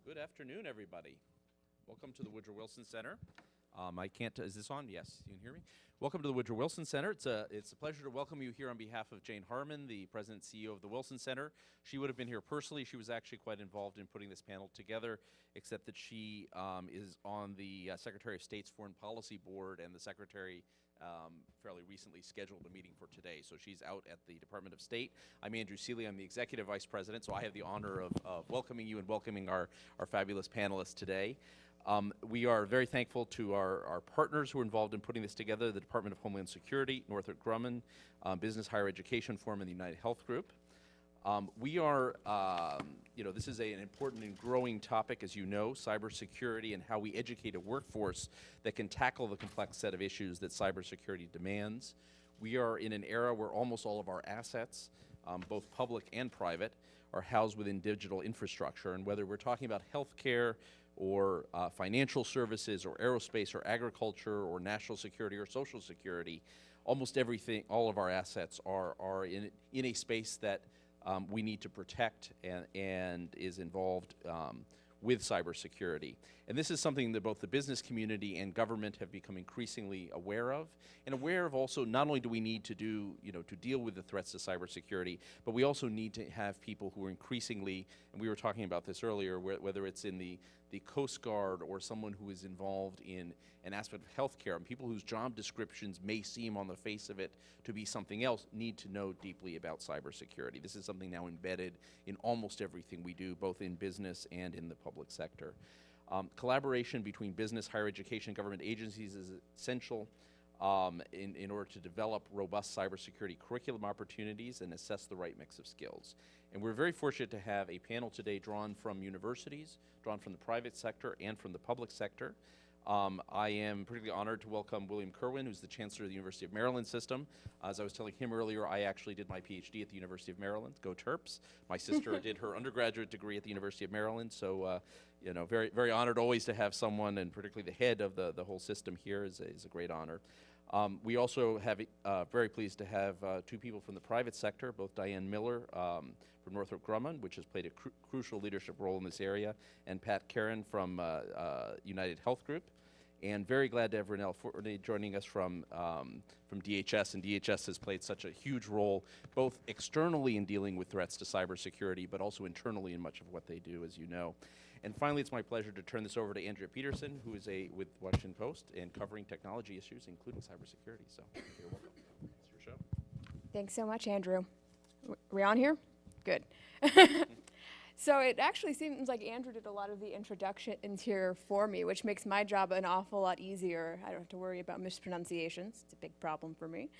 Good afternoon, everybody. Welcome to the Woodrow Wilson Center. Is this on? Yes, you can hear me. Welcome to the Woodrow Wilson Center. It's a pleasure to welcome you here on behalf of Jane Harmon, the President and CEO of the Wilson Center. She would have been here personally. She was actually quite involved in putting this panel together, except that she is on the Secretary of State's Foreign Policy Board, and the Secretary fairly recently scheduled a meeting for today, so she's out at the Department of State. I'm Andrew Seeley. I'm the Executive Vice President, so I have the honor of welcoming you and welcoming our fabulous panelists today. We are very thankful to our partners who are involved in putting this together, the Department of Homeland Security, Northrop Grumman, Business Higher Education Forum, and the United Health Group. This is an important and growing topic, as you know, cybersecurity and how we educate a workforce that can tackle the complex set of issues that cybersecurity demands. We are in an era where almost all of our assets, both public and private, are housed within digital infrastructure. And whether we're talking about healthcare or financial services or aerospace or agriculture or national security or social security, almost everything, all of our assets are in a space that we need to protect and is involved with cybersecurity. And this is something that both the business community and government have become increasingly aware of, and aware of also not only do we need to to deal with the threats to cybersecurity, but we also need to have people who are increasingly, and we were talking about this earlier, whether it's in the Coast Guard or someone who is involved in an aspect of healthcare, and people whose job descriptions may seem on the face of it to be something else, need to know deeply about cybersecurity. This is something now embedded in almost everything we do, both in business and in the public sector. Collaboration between business, higher education, government agencies is essential in order to develop robust cybersecurity curriculum opportunities and assess the right mix of skills. And we're very fortunate to have a panel today drawn from universities, drawn from the private sector and from the public sector. I am particularly honored to welcome William Kerwin, who's the Chancellor of the University of Maryland system. As I was telling him earlier, I actually did my PhD at the University of Maryland. Go Terps. My sister did her undergraduate degree at the University of Maryland, so very, very honored always to have someone, and particularly the head of the whole system here is a great honor. We also have very pleased to have two people from the private sector, both Diane Miller from Northrop Grumman, which has played a crucial leadership role in this area, and Pat Karen from United Health Group. And very glad to have Renelle Fortney joining us from DHS, and DHS has played such a huge role, both externally in dealing with threats to cybersecurity, but also internally in much of what they do, as you know. And finally, it's my pleasure to turn this over to Andrea Peterson, who is with Washington Post and covering technology issues, including cybersecurity. So you're welcome. It's your show. Thanks so much, Andrew. Are we on here? Good. So it actually seems like Andrew did a lot of the introductions here for me, which makes my job an awful lot easier. I don't have to worry about mispronunciations. It's a big problem for me.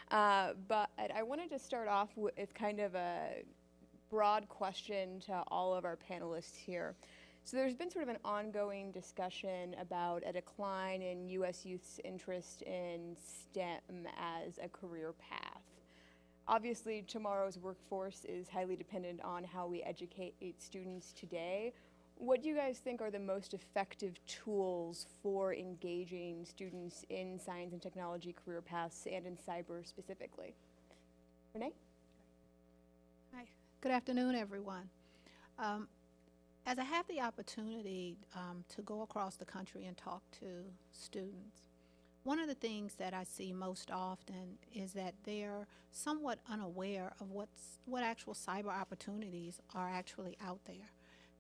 But I wanted to start off with kind of a broad question to all of our panelists here. So there's been sort of an ongoing discussion about a decline in U.S. youth's interest in STEM as a career path. Obviously, tomorrow's workforce is highly dependent on how we educate students today. What do you guys think are the most effective tools for engaging students in science and technology career paths and in cyber specifically? Renee? Hi, good afternoon, everyone. As I have the opportunity to go across the country and talk to students, one of the things that I see most often is that they're somewhat unaware of what actual cyber opportunities are actually out there.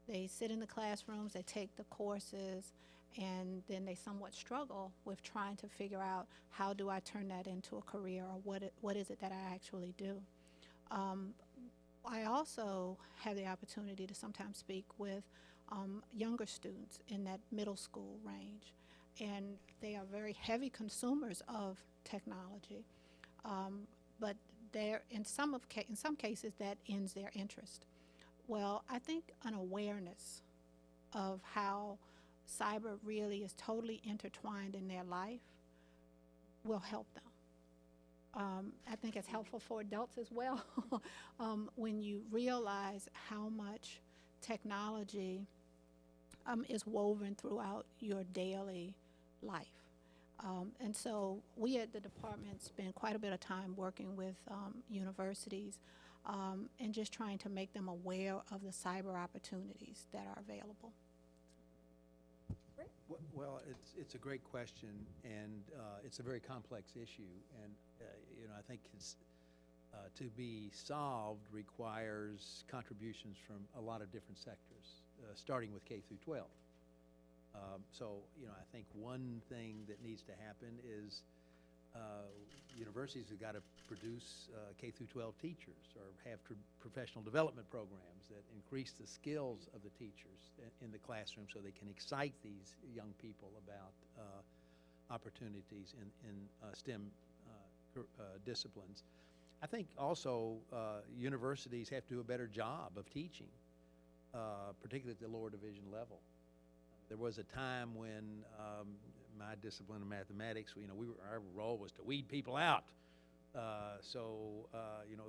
They sit in the classrooms, they take the courses, and then they somewhat struggle with trying to figure out how do I turn that into a career, or what is it that I actually do. I also have the opportunity to sometimes speak with younger students in that middle school range, and they are very heavy consumers of technology, but in some cases that ends their interest. Well, I think an awareness of how cyber really is totally intertwined in their life will help them. I think it's helpful for adults as well when you realize how much technology is woven throughout your daily life. And so we at the department spend quite a bit of time working with universities and just trying to make them aware of the cyber opportunities that are available. Well, it's a great question, and it's a very complex issue, and I think it's to be solved requires contributions from a lot of different sectors, starting with K through 12. So, I think one thing that needs to happen is universities have got to produce K through 12 teachers, or have professional development programs that increase the skills of the teachers in the classroom so they can excite these young people about opportunities in STEM disciplines. I think also universities have to do a better job of teaching, particularly at the lower division level. There was a time when my discipline of mathematics, our role was to weed people out.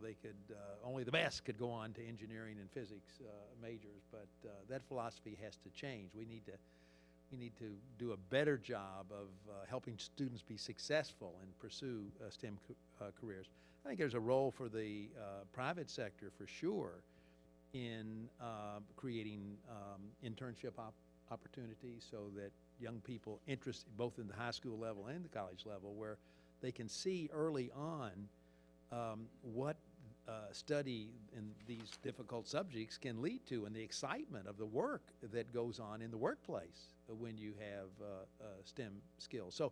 They could, only the best could go on to engineering and physics majors, but that philosophy has to change. We need to do a better job of helping students be successful and pursue STEM careers. I think there's a role for the private sector for sure in creating internship opportunities so that young people interested both in the high school level and the college level, where they can see early on what study in these difficult subjects can lead to, and the excitement of the work that goes on in the workplace when you have STEM skills. So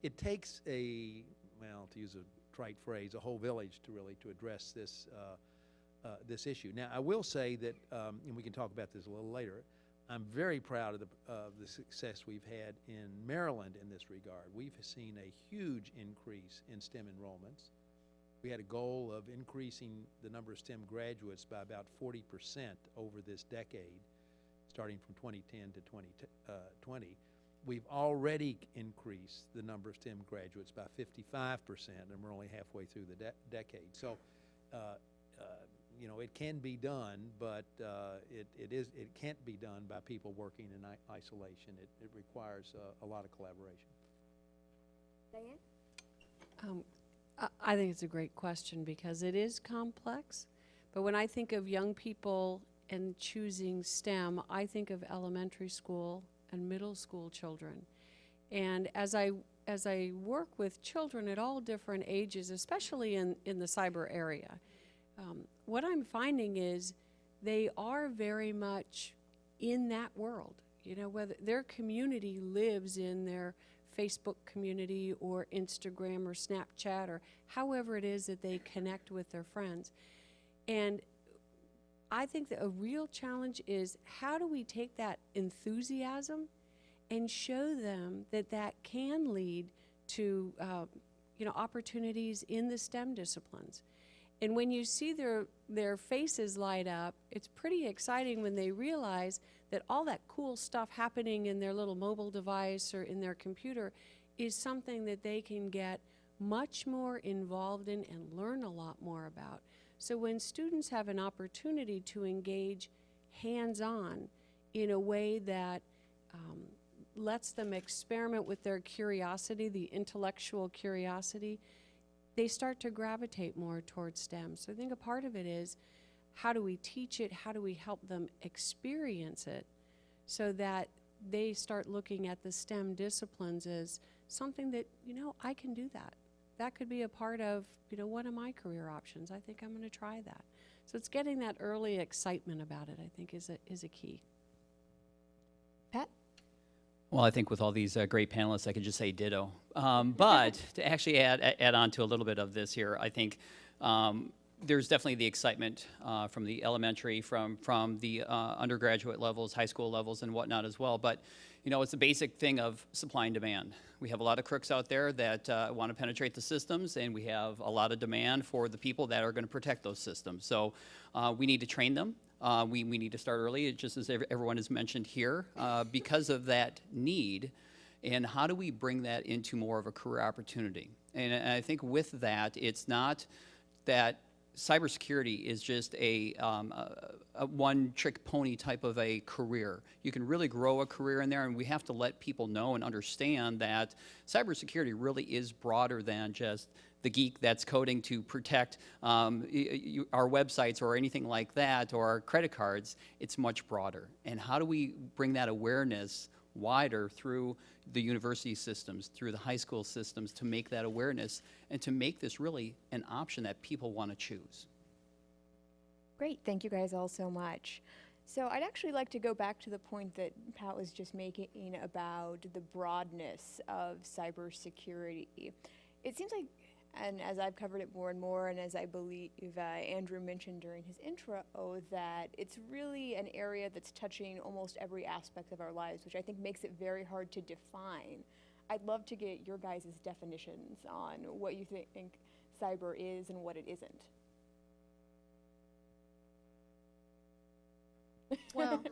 it takes to use a trite phrase, a whole village to address this issue. Now, I will say that, and we can talk about this a little later, I'm very proud of the success we've had in Maryland in this regard. We've seen a huge increase in STEM enrollments. We had a goal of increasing the number of STEM graduates by about 40% over this decade, starting from 2010 to 2020. We've already increased the number of STEM graduates by 55%, and we're only halfway through the decade. So, it can be done, but it can't be done by people working in isolation. It requires a lot of collaboration. Diane? I think it's a great question because it is complex. But when I think of young people and choosing STEM, I think of elementary school and middle school children. And as I work with children at all different ages, especially in the cyber area, what I'm finding is they are very much in that world. Whether their community lives in their Facebook community or Instagram or Snapchat or however it is that they connect with their friends. And I think that a real challenge is how do we take that enthusiasm and show them that that can lead to opportunities in the STEM disciplines. And when you see their faces light up, it's pretty exciting when they realize that all that cool stuff happening in their little mobile device or in their computer is something that they can get much more involved in and learn a lot more about. So when students have an opportunity to engage hands-on in a way that lets them experiment with their curiosity, the intellectual curiosity, they start to gravitate more towards STEM. So I think a part of it is how do we teach it, how do we help them experience it so that they start looking at the STEM disciplines as something that, I can do that. That could be a part of, one of my career options. I think I'm going to try that. So it's getting that early excitement about it, I think, is a key. Pat? Well, I think with all these great panelists, I could just say ditto. But to actually add on to a little bit of this here, I think there's definitely the excitement from the elementary, from the undergraduate levels, high school levels, and whatnot as well. But it's a basic thing of supply and demand. We have a lot of crooks out there that want to penetrate the systems, and we have a lot of demand for the people that are going to protect those systems. So we need to train them. We need to start early, just as everyone has mentioned here, because of that need. And how do we bring that into more of a career opportunity? And I think with that, it's not that cybersecurity is just a one-trick pony type of a career. You can really grow a career in there, and we have to let people know and understand that cybersecurity really is broader than just the geek that's coding to protect our websites or anything like that, or our credit cards. It's much broader. And how do we bring that awareness wider through the university systems, through the high school systems, to make that awareness and to make this really an option that people want to choose. Great, thank you guys all so much. So I'd actually like to go back to the point that Pat was just making about the broadness of cybersecurity. It seems like, and as I've covered it more and more, and as I believe Andrew mentioned during his intro, that it's really an area that's touching almost every aspect of our lives, which I think makes it very hard to define. I'd love to get your guys' definitions on what you think cyber is and what it isn't. Well,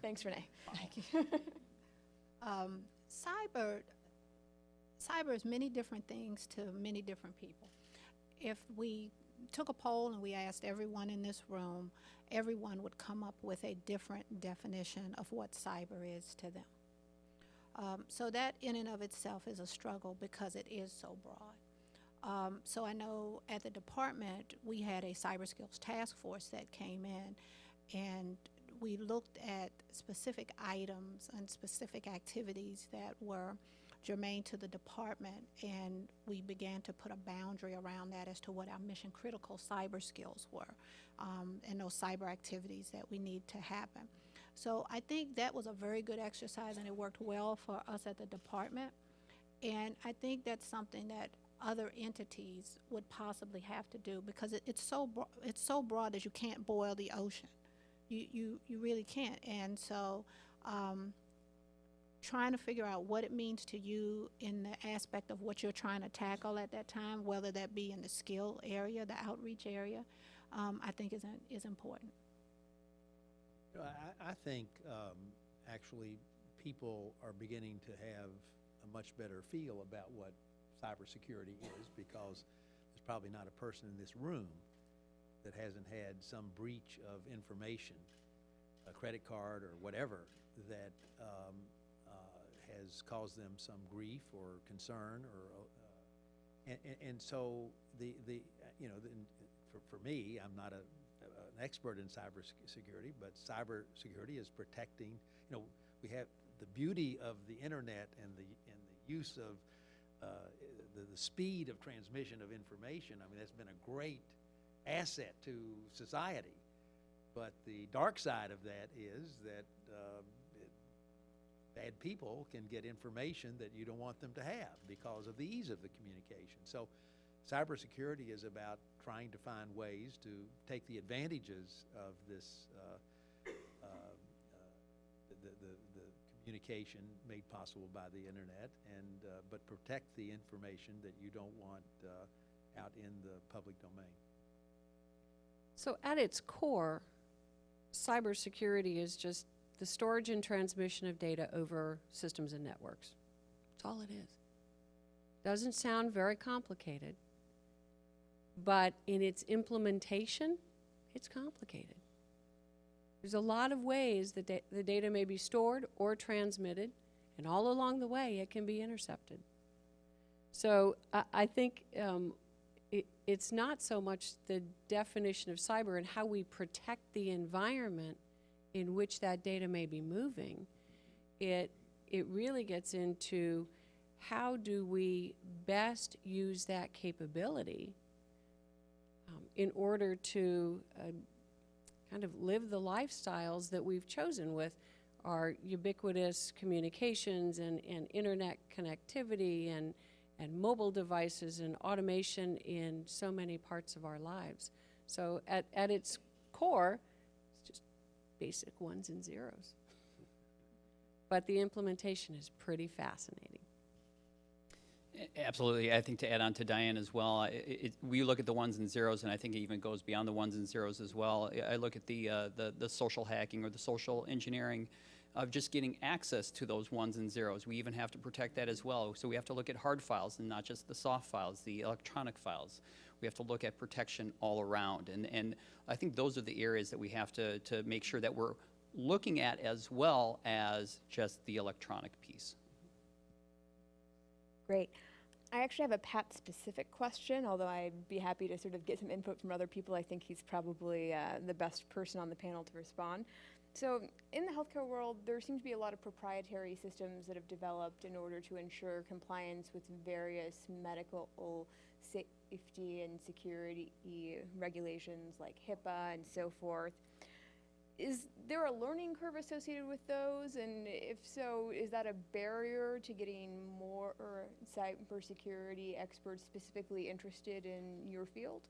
Thanks, Renee. thank you. Cyber is many different things to many different people. If we took a poll and we asked everyone in this room, everyone would come up with a different definition of what cyber is to them. So that in and of itself is a struggle because it is so broad. So I know at the department we had a cyber skills task force that came in, and we looked at specific items and specific activities that were germane to the department, and we began to put a boundary around that as to what our mission critical cyber skills were, and those cyber activities that we need to happen. So I think that was a very good exercise, and it worked well for us at the department, and I think that's something that other entities would possibly have to do, because it's so broad that you can't boil the ocean. You really can't. And so trying to figure out what it means to you in the aspect of what you're trying to tackle at that time, whether that be in the skill area, the outreach area, I think is important. You know, I think actually people are beginning to have a much better feel about what cybersecurity is, because there's probably not a person in this room that hasn't had some breach of information, a credit card or whatever, that has caused them some grief or concern, or and so the for me, I'm not an expert in cybersecurity, but cybersecurity is protecting. You know, we have the beauty of the internet and the use of the speed of transmission of information. I mean, that's been a great asset to society, but the dark side of that is that bad people can get information that you don't want them to have because of the ease of the communication. So cybersecurity is about trying to find ways to take the advantages of this the communication made possible by the internet, and but protect the information that you don't want out in the public domain. So at its core, cybersecurity is just the storage and transmission of data over systems and networks. That's all it is. Doesn't sound very complicated, but in its implementation, it's complicated. There's a lot of ways that the data may be stored or transmitted, and all along the way it can be intercepted. So I think it's not so much the definition of cyber and how we protect the environment in which that data may be moving. It really gets into how do we best use that capability in order to kind of live the lifestyles that we've chosen with our ubiquitous communications and internet connectivity and mobile devices and automation in so many parts of our lives. So at its core, it's just basic ones and zeros. But the implementation is pretty fascinating. Absolutely. I think to add on to Diane as well, we look at the ones and zeros, and I think it even goes beyond the ones and zeros as well. I look at the social hacking or the social engineering of just getting access to those ones and zeros. We even have to protect that as well. So we have to look at hard files and not just the soft files, the electronic files. We have to look at protection all around. And I think those are the areas that we have to make sure that we're looking at, as well as just the electronic piece. Great. I actually have a Pat-specific question, although I'd be happy to sort of get some input from other people. I think he's probably the best person on the panel to respond. So, in the healthcare world, there seems to be a lot of proprietary systems that have developed in order to ensure compliance with various medical safety and security regulations like HIPAA and so forth. Is there a learning curve associated with those? And if so, is that a barrier to getting more cybersecurity experts specifically interested in your field?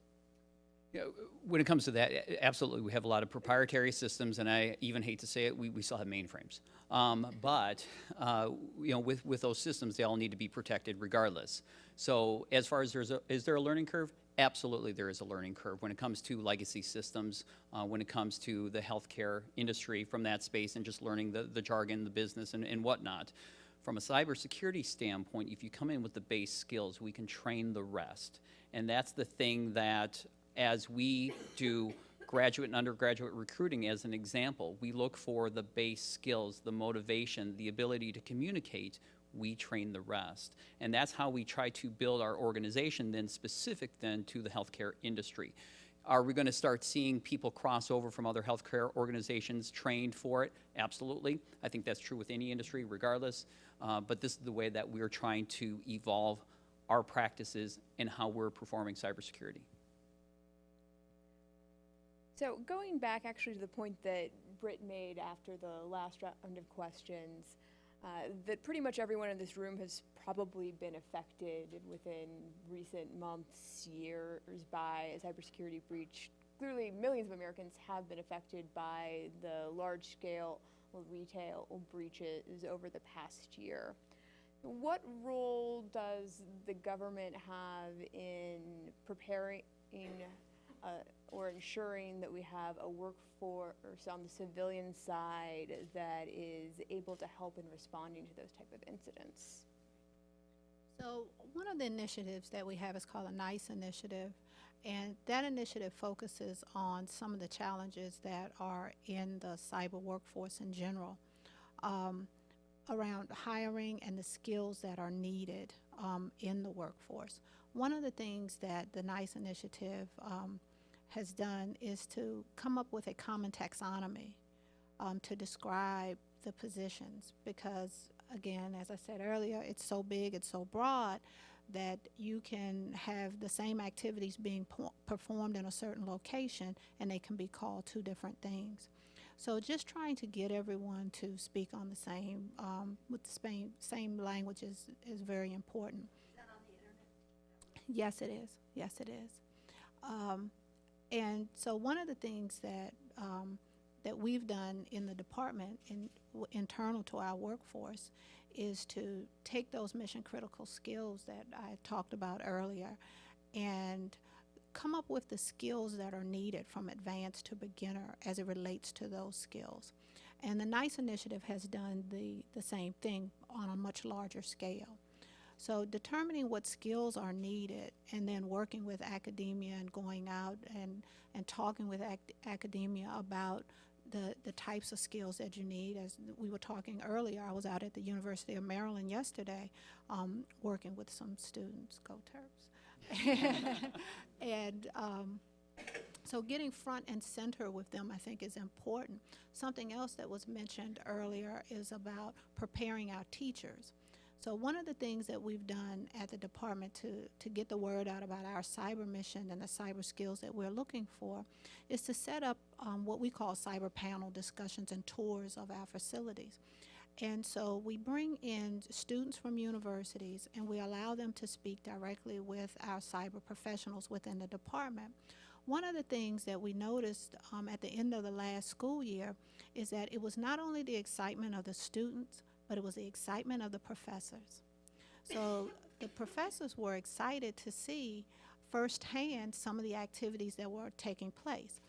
Yeah, when it comes to that, absolutely, we have a lot of proprietary systems, and I even hate to say it, we still have mainframes. But you know, with those systems, they all need to be protected regardless. So as far as is there a learning curve? Absolutely, there is a learning curve when it comes to legacy systems, when it comes to the healthcare industry from that space and just learning the jargon, the business, and whatnot. From a cybersecurity standpoint, if you come in with the base skills, we can train the rest. And that's the thing that, as we do graduate and undergraduate recruiting as an example, we look for the base skills, the motivation, the ability to communicate. We train the rest. And that's how we try to build our organization then specific then to the healthcare industry. Are we going to start seeing people cross over from other healthcare organizations trained for it? Absolutely. I think that's true with any industry regardless. But this is the way that we're trying to evolve our practices and how we're performing cybersecurity. So going back actually to the point that Britt made after the last round of questions, that pretty much everyone in this room has probably been affected within recent months, years by a cybersecurity breach. Clearly, millions of Americans have been affected by the large-scale retail breaches over the past year. What role does the government have in preparing or ensuring that we have a workforce on the civilian side that is able to help in responding to those type of incidents? So one of the initiatives that we have is called a NICE initiative, and that initiative focuses on some of the challenges that are in the cyber workforce in general, around hiring and the skills that are needed in the workforce. One of the things that the NICE initiative has done is to come up with a common taxonomy to describe the positions, because again, as I said earlier, it's so big, it's so broad that you can have the same activities being performed in a certain location and they can be called two different things. So just trying to get everyone to speak on the same, with the same language is very important. Is that on the internet? Yes, it is. Yes, it is. And so one of the things that that we've done in the department, internal to our workforce, is to take those mission critical skills that I talked about earlier and come up with the skills that are needed from advanced to beginner as it relates to those skills. And the NICE initiative has done the same thing on a much larger scale. So determining what skills are needed and then working with academia and going out and talking with academia about the types of skills that you need. As we were talking earlier, I was out at the University of Maryland yesterday working with some students, go Terps. And so getting front and center with them, I think, is important. Something else that was mentioned earlier is about preparing our teachers. So one of the things that we've done at the department to get the word out about our cyber mission and the cyber skills that we're looking for is to set up what we call cyber panel discussions and tours of our facilities. And so we bring in students from universities and we allow them to speak directly with our cyber professionals within the department. One of the things that we noticed at the end of the last school year is that it was not only the excitement of the students, but it was the excitement of the professors. So the professors were excited to see firsthand some of the activities that were taking place.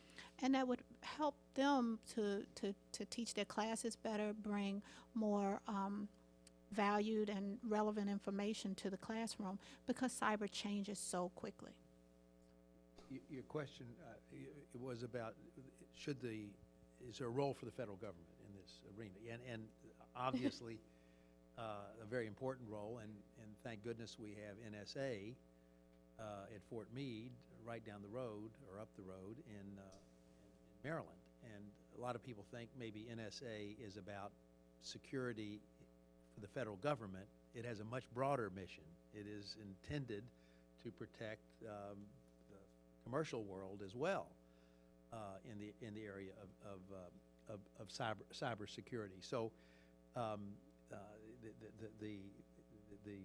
And that would help them to teach their classes better, bring more valued and relevant information to the classroom, because cyber changes so quickly. Your question it was about is there a role for the federal government in this arena? And obviously a very important role, and thank goodness we have NSA at Fort Meade, right down the road or up the road in Maryland. And a lot of people think maybe NSA is about security for the federal government. It has a much broader mission. It is intended to protect the commercial world as well in the area of cybersecurity. So the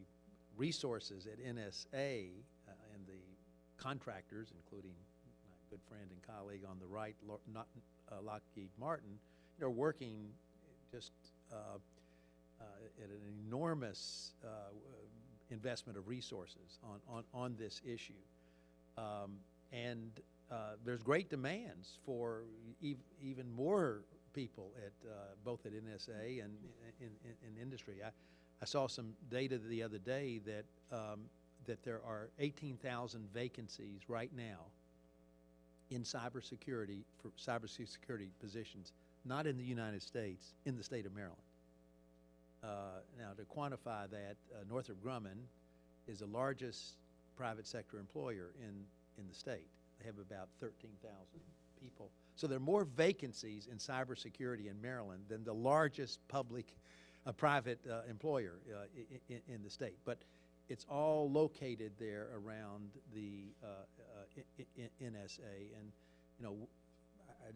resources at NSA and the contractors, including my good friend and colleague on the right, Lockheed Martin, are working just at an enormous investment of resources on this issue. And there's great demands for even more people at both at NSA and in industry. I saw some data the other day that that there are 18,000 vacancies right now in cybersecurity for cybersecurity positions, not in the United States, in the state of Maryland. Now, to quantify that, Northrop Grumman is the largest private sector employer in the state. They have about 13,000 people. So there are more vacancies in cybersecurity in Maryland than the largest private employer in the state. But it's all located there around the NSA. And, you know,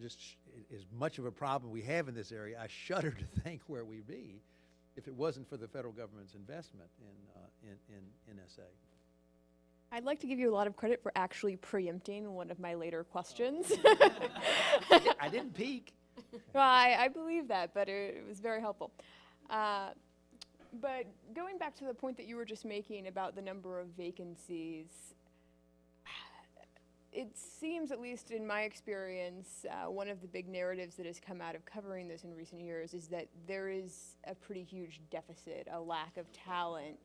as much of a problem we have in this area, I shudder to think where we'd be if it wasn't for the federal government's investment in NSA. I'd like to give you a lot of credit for actually preempting one of my later questions. I didn't peek. Well, I believe that, but it was very helpful. But going back to the point that you were just making about the number of vacancies, it seems, at least in my experience, one of the big narratives that has come out of covering this in recent years is that there is a pretty huge deficit, a lack of talent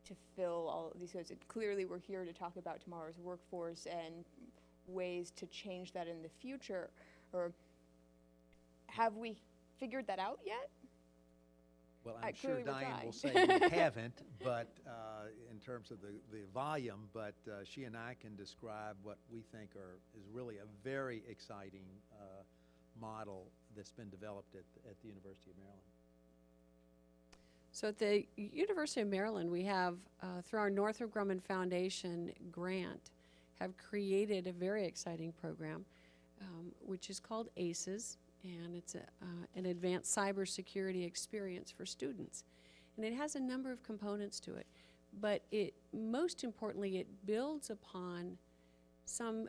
to fill all of these roles. Clearly, we're here to talk about tomorrow's workforce and ways to change that in the future. Or have we figured that out yet? Well, I'm sure Clearly we're Diane trying. will say we haven't, but in terms of the volume, but she and I can describe what we think is really a very exciting model that's been developed at the University of Maryland. So at the University of Maryland, we have, through our Northrop Grumman Foundation grant, have created a very exciting program, which is called ACES, and it's an advanced cybersecurity experience for students. And it has a number of components to it, but most importantly, it builds upon some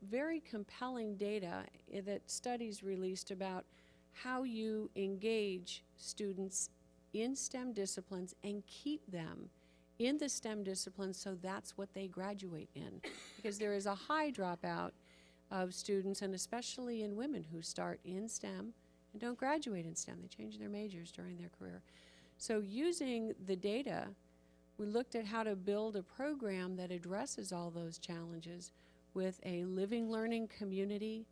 very compelling data that studies released about how you engage students in STEM disciplines and keep them in the STEM disciplines so that's what they graduate in. Because there is a high dropout of students, and especially in women who start in STEM and don't graduate in STEM. They change their majors during their career. So using the data, we looked at how to build a program that addresses all those challenges with a living learning community,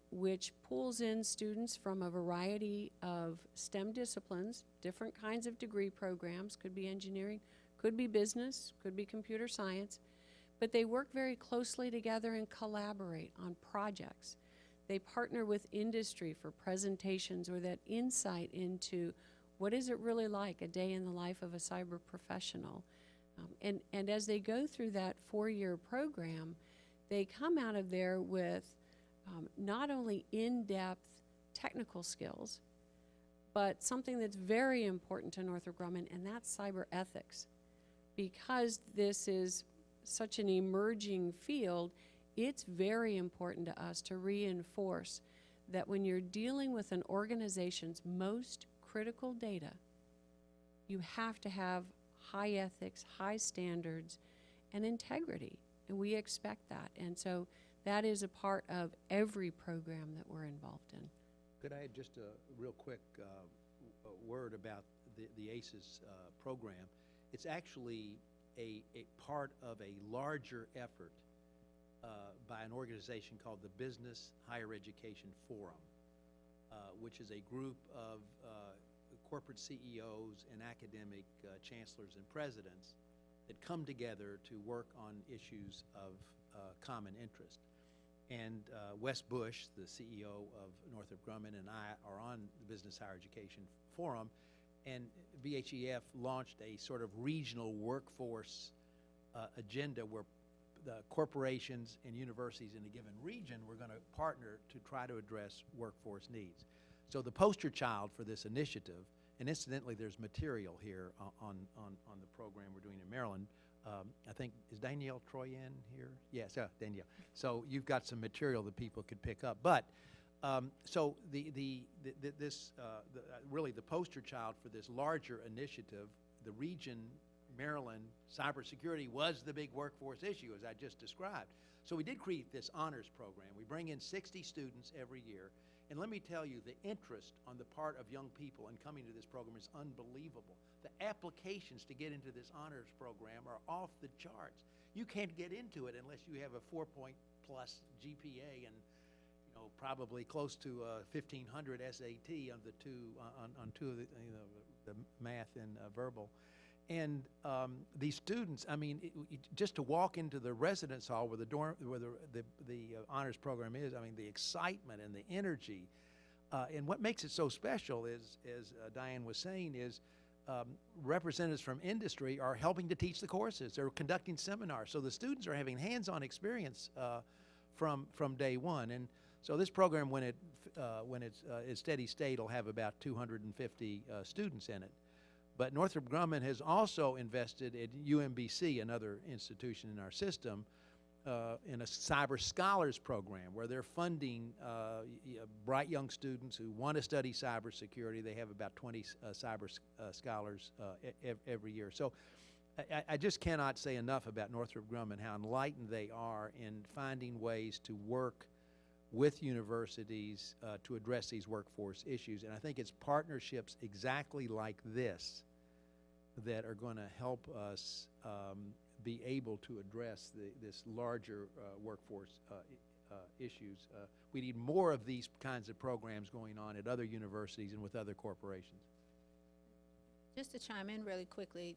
which pulls in students from a variety of STEM disciplines, different kinds of degree programs, could be engineering, could be business, could be computer science, but they work very closely together and collaborate on projects. They partner with industry for presentations or that insight into what is it really like a day in the life of a cyber professional. And as they go through that 4-year program, they come out of there with not only in-depth technical skills, but something that's very important to Northrop Grumman, and that's cyber ethics. Because this is such an emerging field, it's very important to us to reinforce that when you're dealing with an organization's most critical data, you have to have high ethics, high standards, and integrity, and we expect that. And so that is a part of every program that we're involved in. Could I add just a real quick word about the ACES program? It's actually a part of a larger effort by an organization called the Business Higher Education Forum, which is a group of corporate CEOs and academic chancellors and presidents that come together to work on issues of common interest. And Wes Bush, the CEO of Northrop Grumman, and I are on the Business Higher Education Forum, and BHEF launched a sort of regional workforce agenda where the corporations and universities in a given region were going to partner to try to address workforce needs. So the poster child for this initiative, and incidentally there's material here on the program we're doing in Maryland. I think, is Danielle Troy in here? Yes, Danielle. So you've got some material that people could pick up. But so really the poster child for this larger initiative, the region Maryland cybersecurity was the big workforce issue, as I just described. So we did create this honors program. We bring in 60 students every year. And let me tell you, the interest on the part of young people in coming to this program is unbelievable. The applications to get into this honors program are off the charts. You can't get into it unless you have a 4-point plus GPA and probably close to 1,500 SAT on two of the math and verbal. And these students, I mean, just to walk into the residence hall where the honors program is, I mean, the excitement and the energy. And what makes it so special is, as Diane was saying, is representatives from industry are helping to teach the courses. They're conducting seminars. So the students are having hands-on experience from day one. And so this program, when it's steady state, will have about 250 students in it. But Northrop Grumman has also invested in UMBC, another institution in our system, in a Cyber Scholars program where they're funding bright young students who want to study cybersecurity. They have about 20 Cyber Scholars every year. So I just cannot say enough about Northrop Grumman, how enlightened they are in finding ways to work with universities to address these workforce issues. And I think it's partnerships exactly like this that are going to help us be able to address this larger workforce issues. We need more of these kinds of programs going on at other universities and with other corporations. Just to chime in really quickly,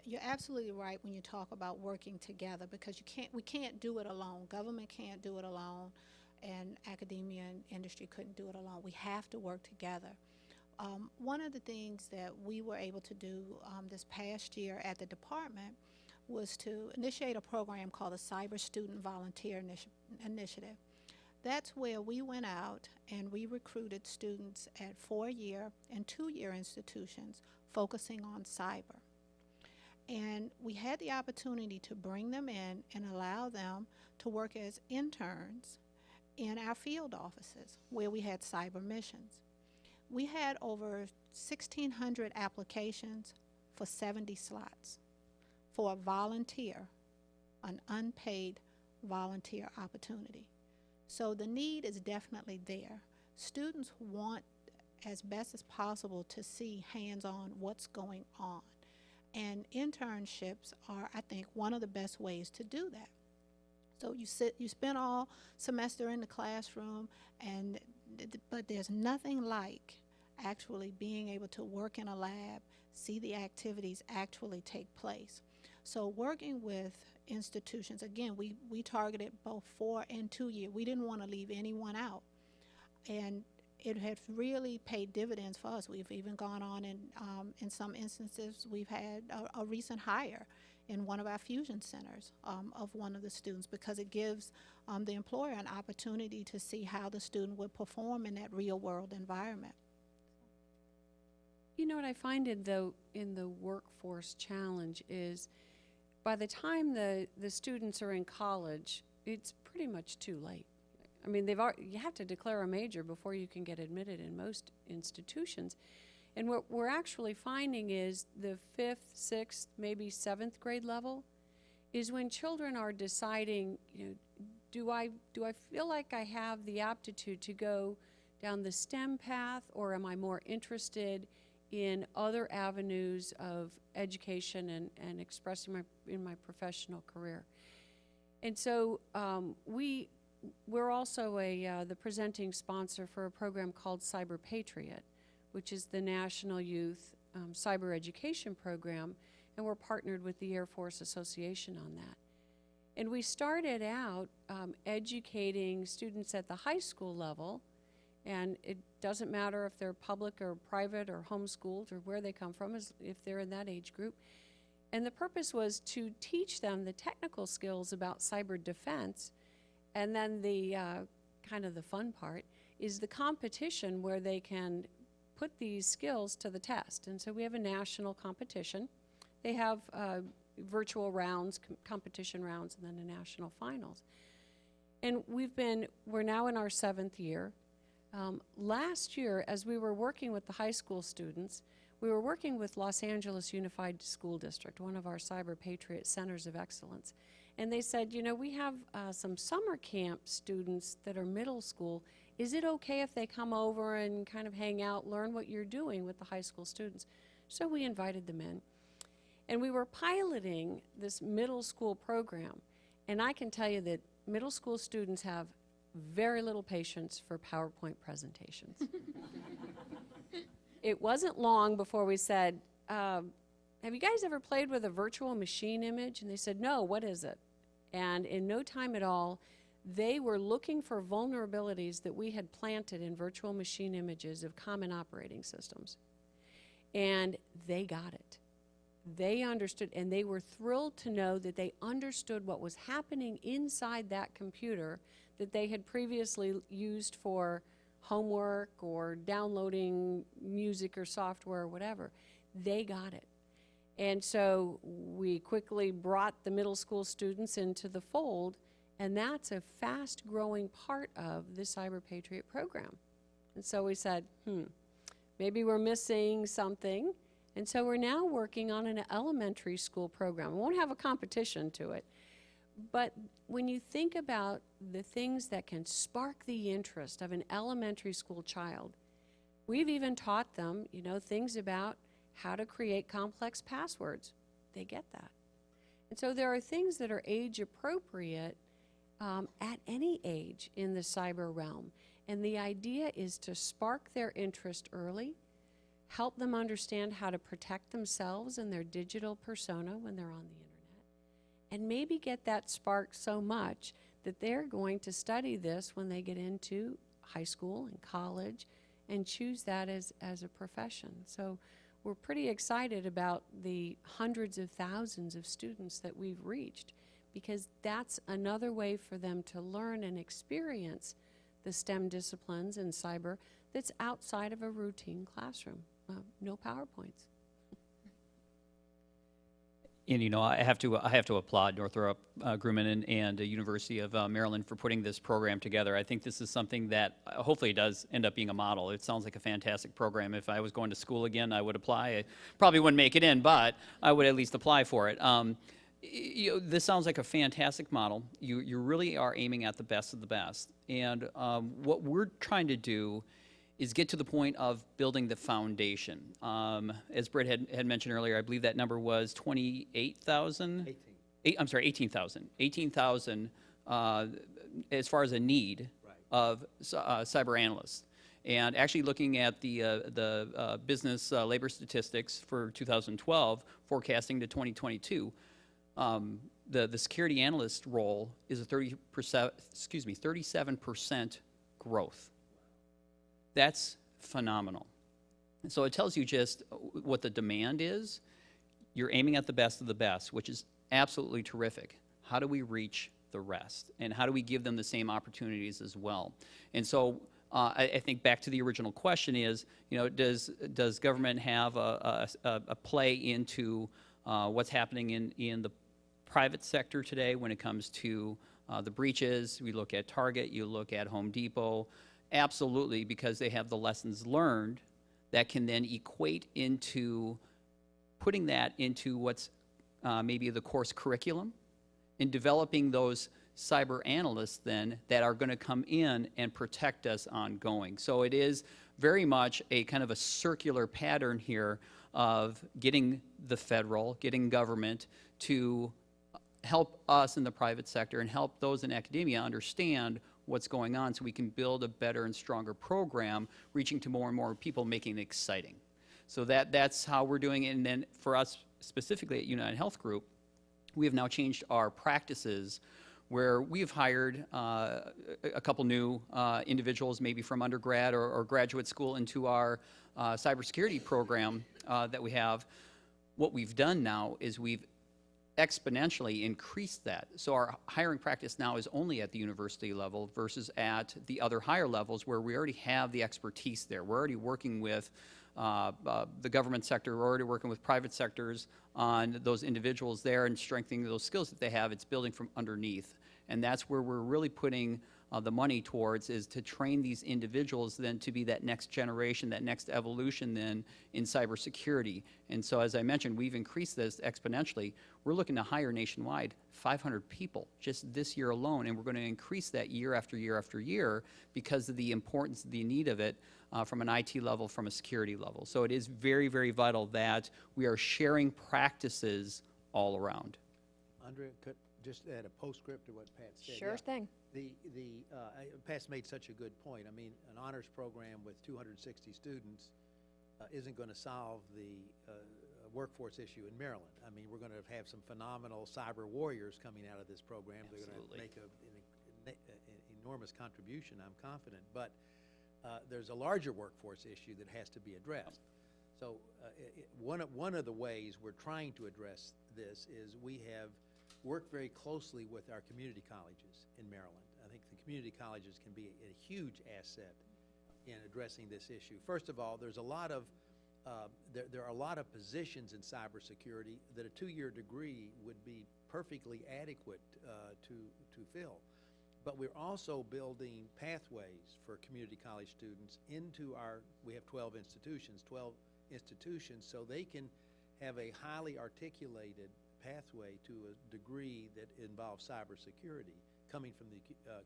you're absolutely right when you talk about working together, because we can't do it alone. Government can't do it alone, and academia and industry couldn't do it alone. We have to work together. One of the things that we were able to do this past year at the department was to initiate a program called the Cyber Student Volunteer Initiative. That's where we went out and we recruited students at 4-year and 2-year institutions focusing on cyber. And we had the opportunity to bring them in and allow them to work as interns in our field offices where we had cyber missions. We had over 1,600 applications for 70 slots for a volunteer, an unpaid volunteer opportunity. So the need is definitely there. Students want as best as possible to see hands-on what's going on. And internships are, I think, one of the best ways to do that. So you spend all semester in the classroom, but there's nothing like actually being able to work in a lab, see the activities actually take place. So working with institutions, again, we targeted both 4 and 2 year. We didn't want to leave anyone out. And it has really paid dividends for us. We've even gone on and in some instances, we've had a recent hire in one of our fusion centers of one of the students, because it gives the employer an opportunity to see how the student would perform in that real world environment. You know what I find in the workforce challenge is by the time the students are in college, it's pretty much too late. I mean, you have to declare a major before you can get admitted in most institutions. And what we're actually finding is the 5th, 6th, maybe 7th grade level is when children are deciding, do I feel like I have the aptitude to go down the STEM path, or am I more interested in other avenues of education and expressing in my professional career? And so we're also the presenting sponsor for a program called CyberPatriot, which is the National Youth Cyber Education Program, and we're partnered with the Air Force Association on that. And we started out educating students at the high school level, and it doesn't matter if they're public or private or homeschooled or where they come from, as if they're in that age group. And the purpose was to teach them the technical skills about cyber defense, and then the kind of the fun part is the competition where they can put these skills to the test. And so we have a national competition. They have virtual rounds, competition rounds, and then a national finals. And we're now in our 7th year. Last year, as we were working with the high school students, we were working with Los Angeles Unified School District, one of our CyberPatriot centers of excellence. And they said, you know, we have some summer camp students that are middle school. Is it okay if they come over and kind of hang out, learn what you're doing with the high school students? So we invited them in. And we were piloting this middle school program. And I can tell you that middle school students have very little patience for PowerPoint presentations. It wasn't long before we said, have you guys ever played with a virtual machine image? And they said, no, what is it? And in no time at all, they were looking for vulnerabilities that we had planted in virtual machine images of common operating systems. And they got it. They understood, and they were thrilled to know that they understood what was happening inside that computer that they had previously used for homework or downloading music or software or whatever. They got it. And so we quickly brought the middle school students into the fold, and that's a fast-growing part of the CyberPatriot program. And so we said, maybe we're missing something. And so we're now working on an elementary school program. We won't have a competition to it. But when you think about the things that can spark the interest of an elementary school child, we've even taught them, you know, things about how to create complex passwords. They get that. And so there are things that are age appropriate at any age in the cyber realm. And the idea is to spark their interest early, help them understand how to protect themselves and their digital persona when they're on the internet, and maybe get that spark so much that they're going to study this when they get into high school and college and choose that as a profession. So we're pretty excited about the hundreds of thousands of students that we've reached, because that's another way for them to learn and experience the STEM disciplines in cyber that's outside of a routine classroom. No PowerPoints. And, you know, I have to applaud Northrop Grumman and the University of Maryland for putting this program together. I think this is something that hopefully does end up being a model. It sounds like a fantastic program. If I was going to school again, I would apply. I probably wouldn't make it in, but I would at least apply for it. You know, this sounds like a fantastic model. You really are aiming at the best of the best. And what we're trying to do is get to the point of building the foundation. As Britt had mentioned earlier, I believe that number was 28,000? 18,000. 18,000 as far as a need of cyber analysts. And actually looking at the business labor statistics for 2012, forecasting to 2022, the security analyst role is a 37% growth. That's phenomenal. And so it tells you just what the demand is. You're aiming at the best of the best, which is absolutely terrific. How do we reach the rest? And how do we give them the same opportunities as well? And so I think back to the original question is, you know, does government have a play into what's happening in the private sector today when it comes to the breaches? We look at Target, you look at Home Depot. Absolutely, because they have the lessons learned that can then equate into putting that into what's maybe the course curriculum and developing those cyber analysts then that are going to come in and protect us ongoing. So it is very much a kind of a circular pattern here of getting the federal, getting government to help us in the private sector and help those in academia understand what's going on so we can build a better and stronger program, reaching to more and more people, making it exciting. So that's how we're doing it. And then for us specifically at United Health Group, we have now changed our practices where we've hired a couple new individuals, maybe from undergrad or graduate school, into our cybersecurity program that we have. What we've done now is we've exponentially increased that. So our hiring practice now is only at the university level versus at the other higher levels where we already have the expertise there. We're already working with the government sector, we're already working with private sectors on those individuals there and strengthening those skills that they have. It's building from underneath. And that's where we're really putting the money towards, is to train these individuals then to be that next generation, that next evolution then in cybersecurity. And so as I mentioned, we've increased this exponentially. We're looking to hire nationwide 500 people just this year alone, and we're going to increase that year after year after year because of the importance, the need of it from an IT level, from a security level. So it is very, very vital that we are sharing practices all around. Andrea, could just add a postscript to what Pat said. Sure thing. Pat's made such a good point. I mean, an honors program with 260 students isn't going to solve the workforce issue in Maryland. I mean, we're going to have some phenomenal cyber warriors coming out of this program. Absolutely. They're going to make an enormous contribution, I'm confident. But there's a larger workforce issue that has to be addressed. So one of the ways we're trying to address this is we have worked very closely with our community colleges in Maryland. I think the community colleges can be a huge asset in addressing this issue. First of all, there's a lot of there are a lot of positions in cybersecurity that a 2-year degree would be perfectly adequate to fill. But we're also building pathways for community college students into we have 12 institutions, so they can have a highly articulated pathway to a degree that involves cybersecurity coming from the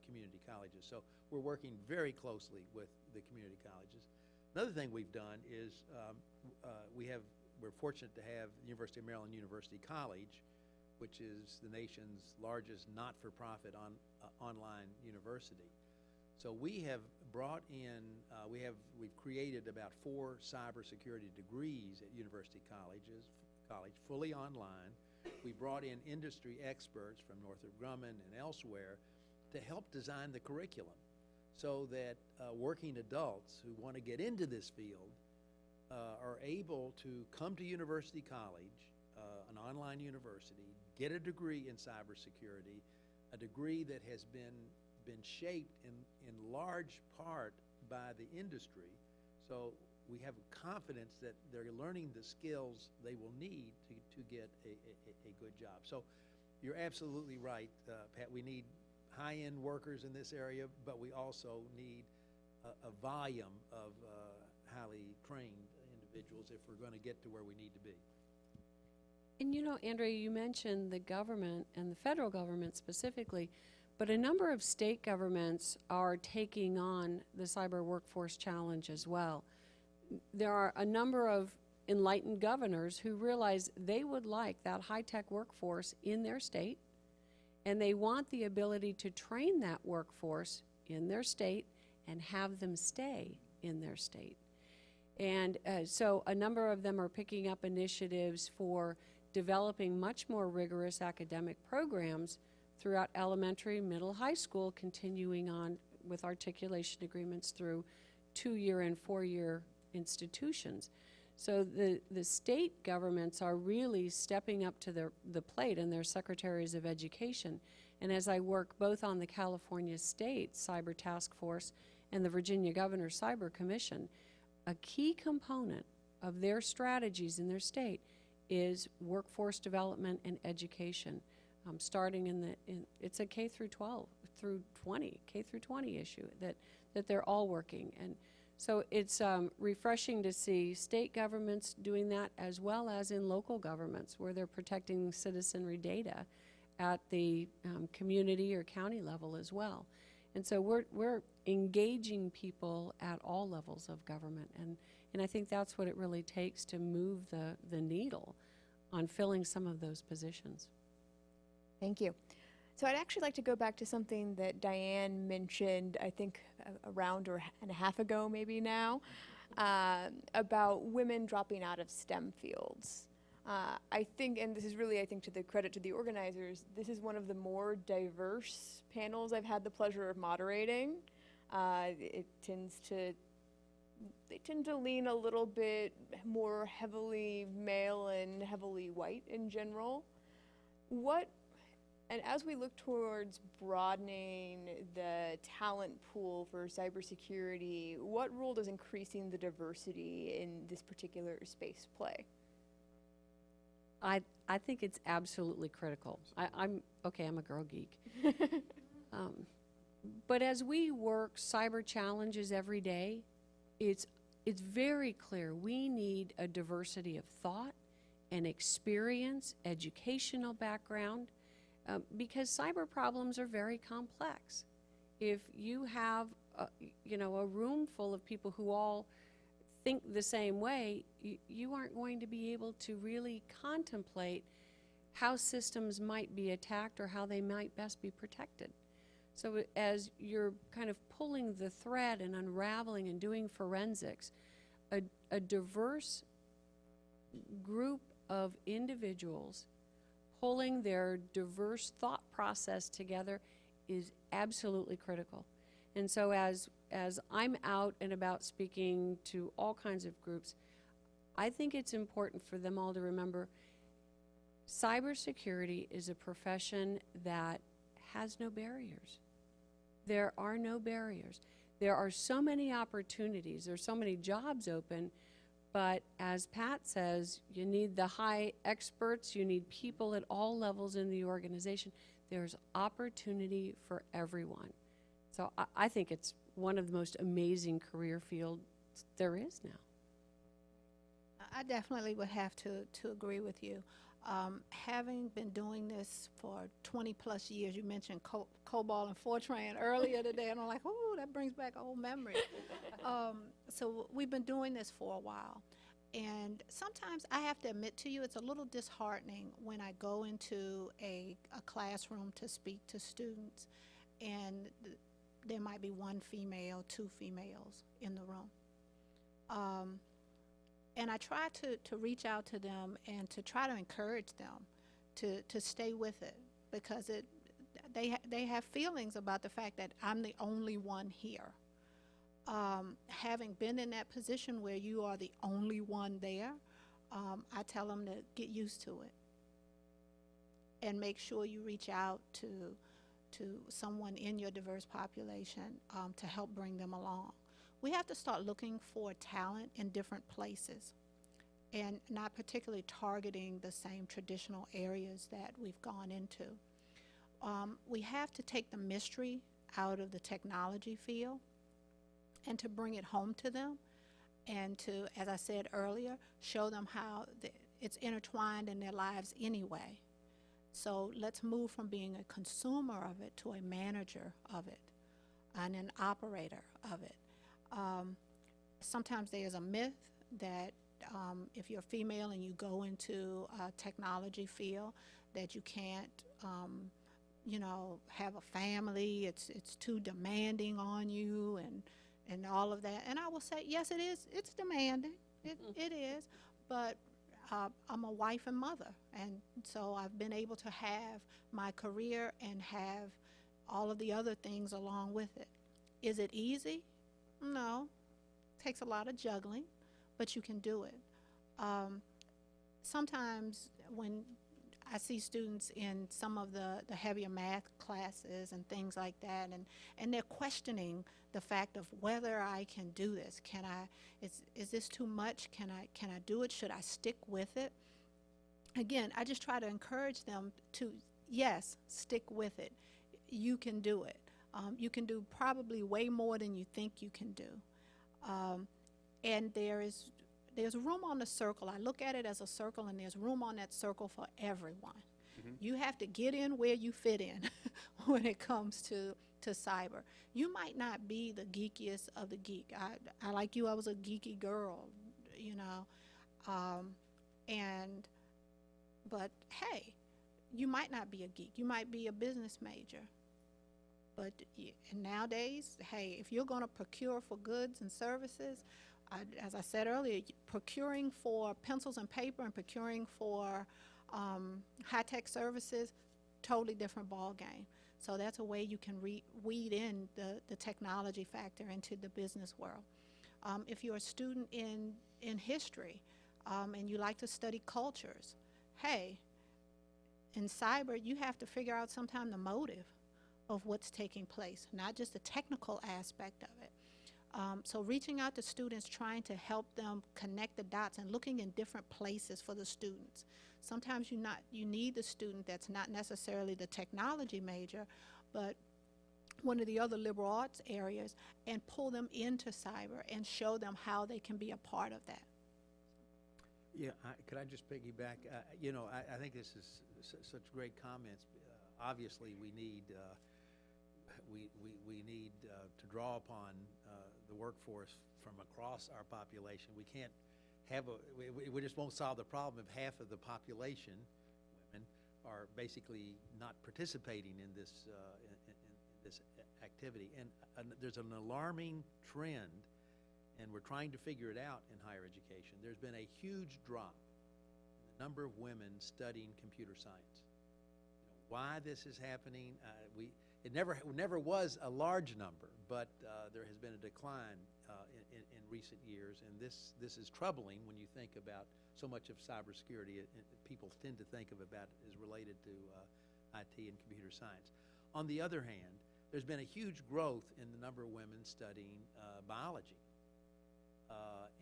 community colleges. So we're working very closely with the community colleges. Another thing we've done is we're fortunate to have the University of Maryland University College, which is the nation's largest not-for-profit online university. So we have brought in, we've created about 4 cybersecurity degrees at University College, fully online. We brought in industry experts from Northrop Grumman and elsewhere to help design the curriculum so that working adults who want to get into this field are able to come to University College, an online university, get a degree in cybersecurity, a degree that has been shaped in large part by the industry. So we have confidence that they're learning the skills they will need to get a good job. So you're absolutely right, Pat. We need high-end workers in this area, but we also need a volume of highly trained individuals if we're going to get to where we need to be. And you know, Andrea, you mentioned the government and the federal government specifically, but a number of state governments are taking on the cyber workforce challenge as well. There are a number of enlightened governors who realize they would like that high-tech workforce in their state, and they want the ability to train that workforce in their state and have them stay in their state. And so a number of them are picking up initiatives for developing much more rigorous academic programs throughout elementary, middle, high school, continuing on with articulation agreements through 2-year and 4-year institutions. So the state governments are really stepping up to the plate, and their secretaries of education. And as I work both on the California State Cyber Task Force and the Virginia Governor Cyber Commission, a key component of their strategies in their state is workforce development and education. Starting it's a K through 12 through 20, K through 20 issue that they're all working. And so it's refreshing to see state governments doing that, as well as in local governments where they're protecting citizenry data at the community or county level as well. And so we're engaging people at all levels of government, and I think that's what it really takes to move the needle on filling some of those positions. Thank you. So I'd actually like to go back to something that Diane mentioned, I think a round and a half ago maybe now, about women dropping out of STEM fields. I think, and this is really, I think, to the credit to the organizers, this is one of the more diverse panels I've had the pleasure of moderating. It tends to, they tend to lean a little bit more heavily male and heavily white in general. And as we look towards broadening the talent pool for cybersecurity, what role does increasing the diversity in this particular space play? I think it's absolutely critical. I'm a girl geek. But as we work cyber challenges every day, it's very clear we need a diversity of thought and experience, educational background, because cyber problems are very complex. If you have a room full of people who all think the same way, you aren't going to be able to really contemplate how systems might be attacked or how they might best be protected. So as you're kind of pulling the thread and unraveling and doing forensics, a diverse group of individuals pulling their diverse thought process together is absolutely critical. And so as I'm out and about speaking to all kinds of groups, I think it's important for them all to remember cybersecurity is a profession that has no barriers. There are no barriers. There are so many opportunities, there's so many jobs open, but as Pat says, you need the high experts, you need people at all levels in the organization. There's opportunity for everyone. So I think it's one of the most amazing career fields there is now. I definitely would have to agree with you. Having been doing this for 20 plus years, you mentioned COBOL and Fortran earlier today, and I'm like, oh, that brings back old memories. So we've been doing this for a while. And sometimes I have to admit to you, it's a little disheartening when I go into a classroom to speak to students, and there might be one female, two females in the room. And I try to reach out to them and to try to encourage them to stay with it, because they have feelings about the fact that I'm the only one here. Having been in that position where you are the only one there, I tell them to get used to it and make sure you reach out to someone in your diverse population to help bring them along. We have to start looking for talent in different places and not particularly targeting the same traditional areas that we've gone into. We have to take the mystery out of the technology field and to bring it home to them, and to, as I said earlier, show them how it's intertwined in their lives anyway. So let's move from being a consumer of it to a manager of it and an operator of it. Sometimes there's a myth that if you're female and you go into a technology field, that you can't, have a family. It's too demanding on you and all of that. And I will say, yes, it is. It's demanding. It is. But I'm a wife and mother, and so I've been able to have my career and have all of the other things along with it. Is it easy? No. It takes a lot of juggling, but you can do it. Sometimes when I see students in some of the heavier math classes and things like that, and they're questioning the fact of whether I can do this. Is this too much? Can I do it? Should I stick with it? Again, I just try to encourage them to, yes, stick with it. You can do it. You can do probably way more than you think you can do. And there's room on the circle. I look at it as a circle, and there's room on that circle for everyone. You have to get in where you fit in when it comes to cyber. You might not be the geekiest of the geek. I like you, I was a geeky girl, but hey, you might not be a geek. You might be a business major. But nowadays, hey, if you're going to procure for goods and services, As I said earlier, procuring for pencils and paper and procuring for high-tech services, totally different ball game. So that's a way you can weed in the technology factor into the business world. If you're a student in history and you like to study cultures, hey, in cyber, you have to figure out sometime the motive of what's taking place, not just the technical aspect of it. So reaching out to students, trying to help them connect the dots and looking in different places for the students. Sometimes you need the student that's not necessarily the technology major, but one of the other liberal arts areas, and pull them into cyber and show them how they can be a part of that. Yeah, could I just piggyback? You know, I think this is such great comments. Obviously, we need to draw upon the workforce from across our population. We can't have we just won't solve the problem if half of the population, women, are basically not participating in this this activity. And there's an alarming trend, and we're trying to figure it out in higher education. There's been a huge drop in the number of women studying computer science. Why this is happening, it never was a large number, but there has been a decline in recent years, and this is troubling when you think about so much of cybersecurity. People tend to think of about it as related to IT and computer science. On the other hand, there's been a huge growth in the number of women studying biology,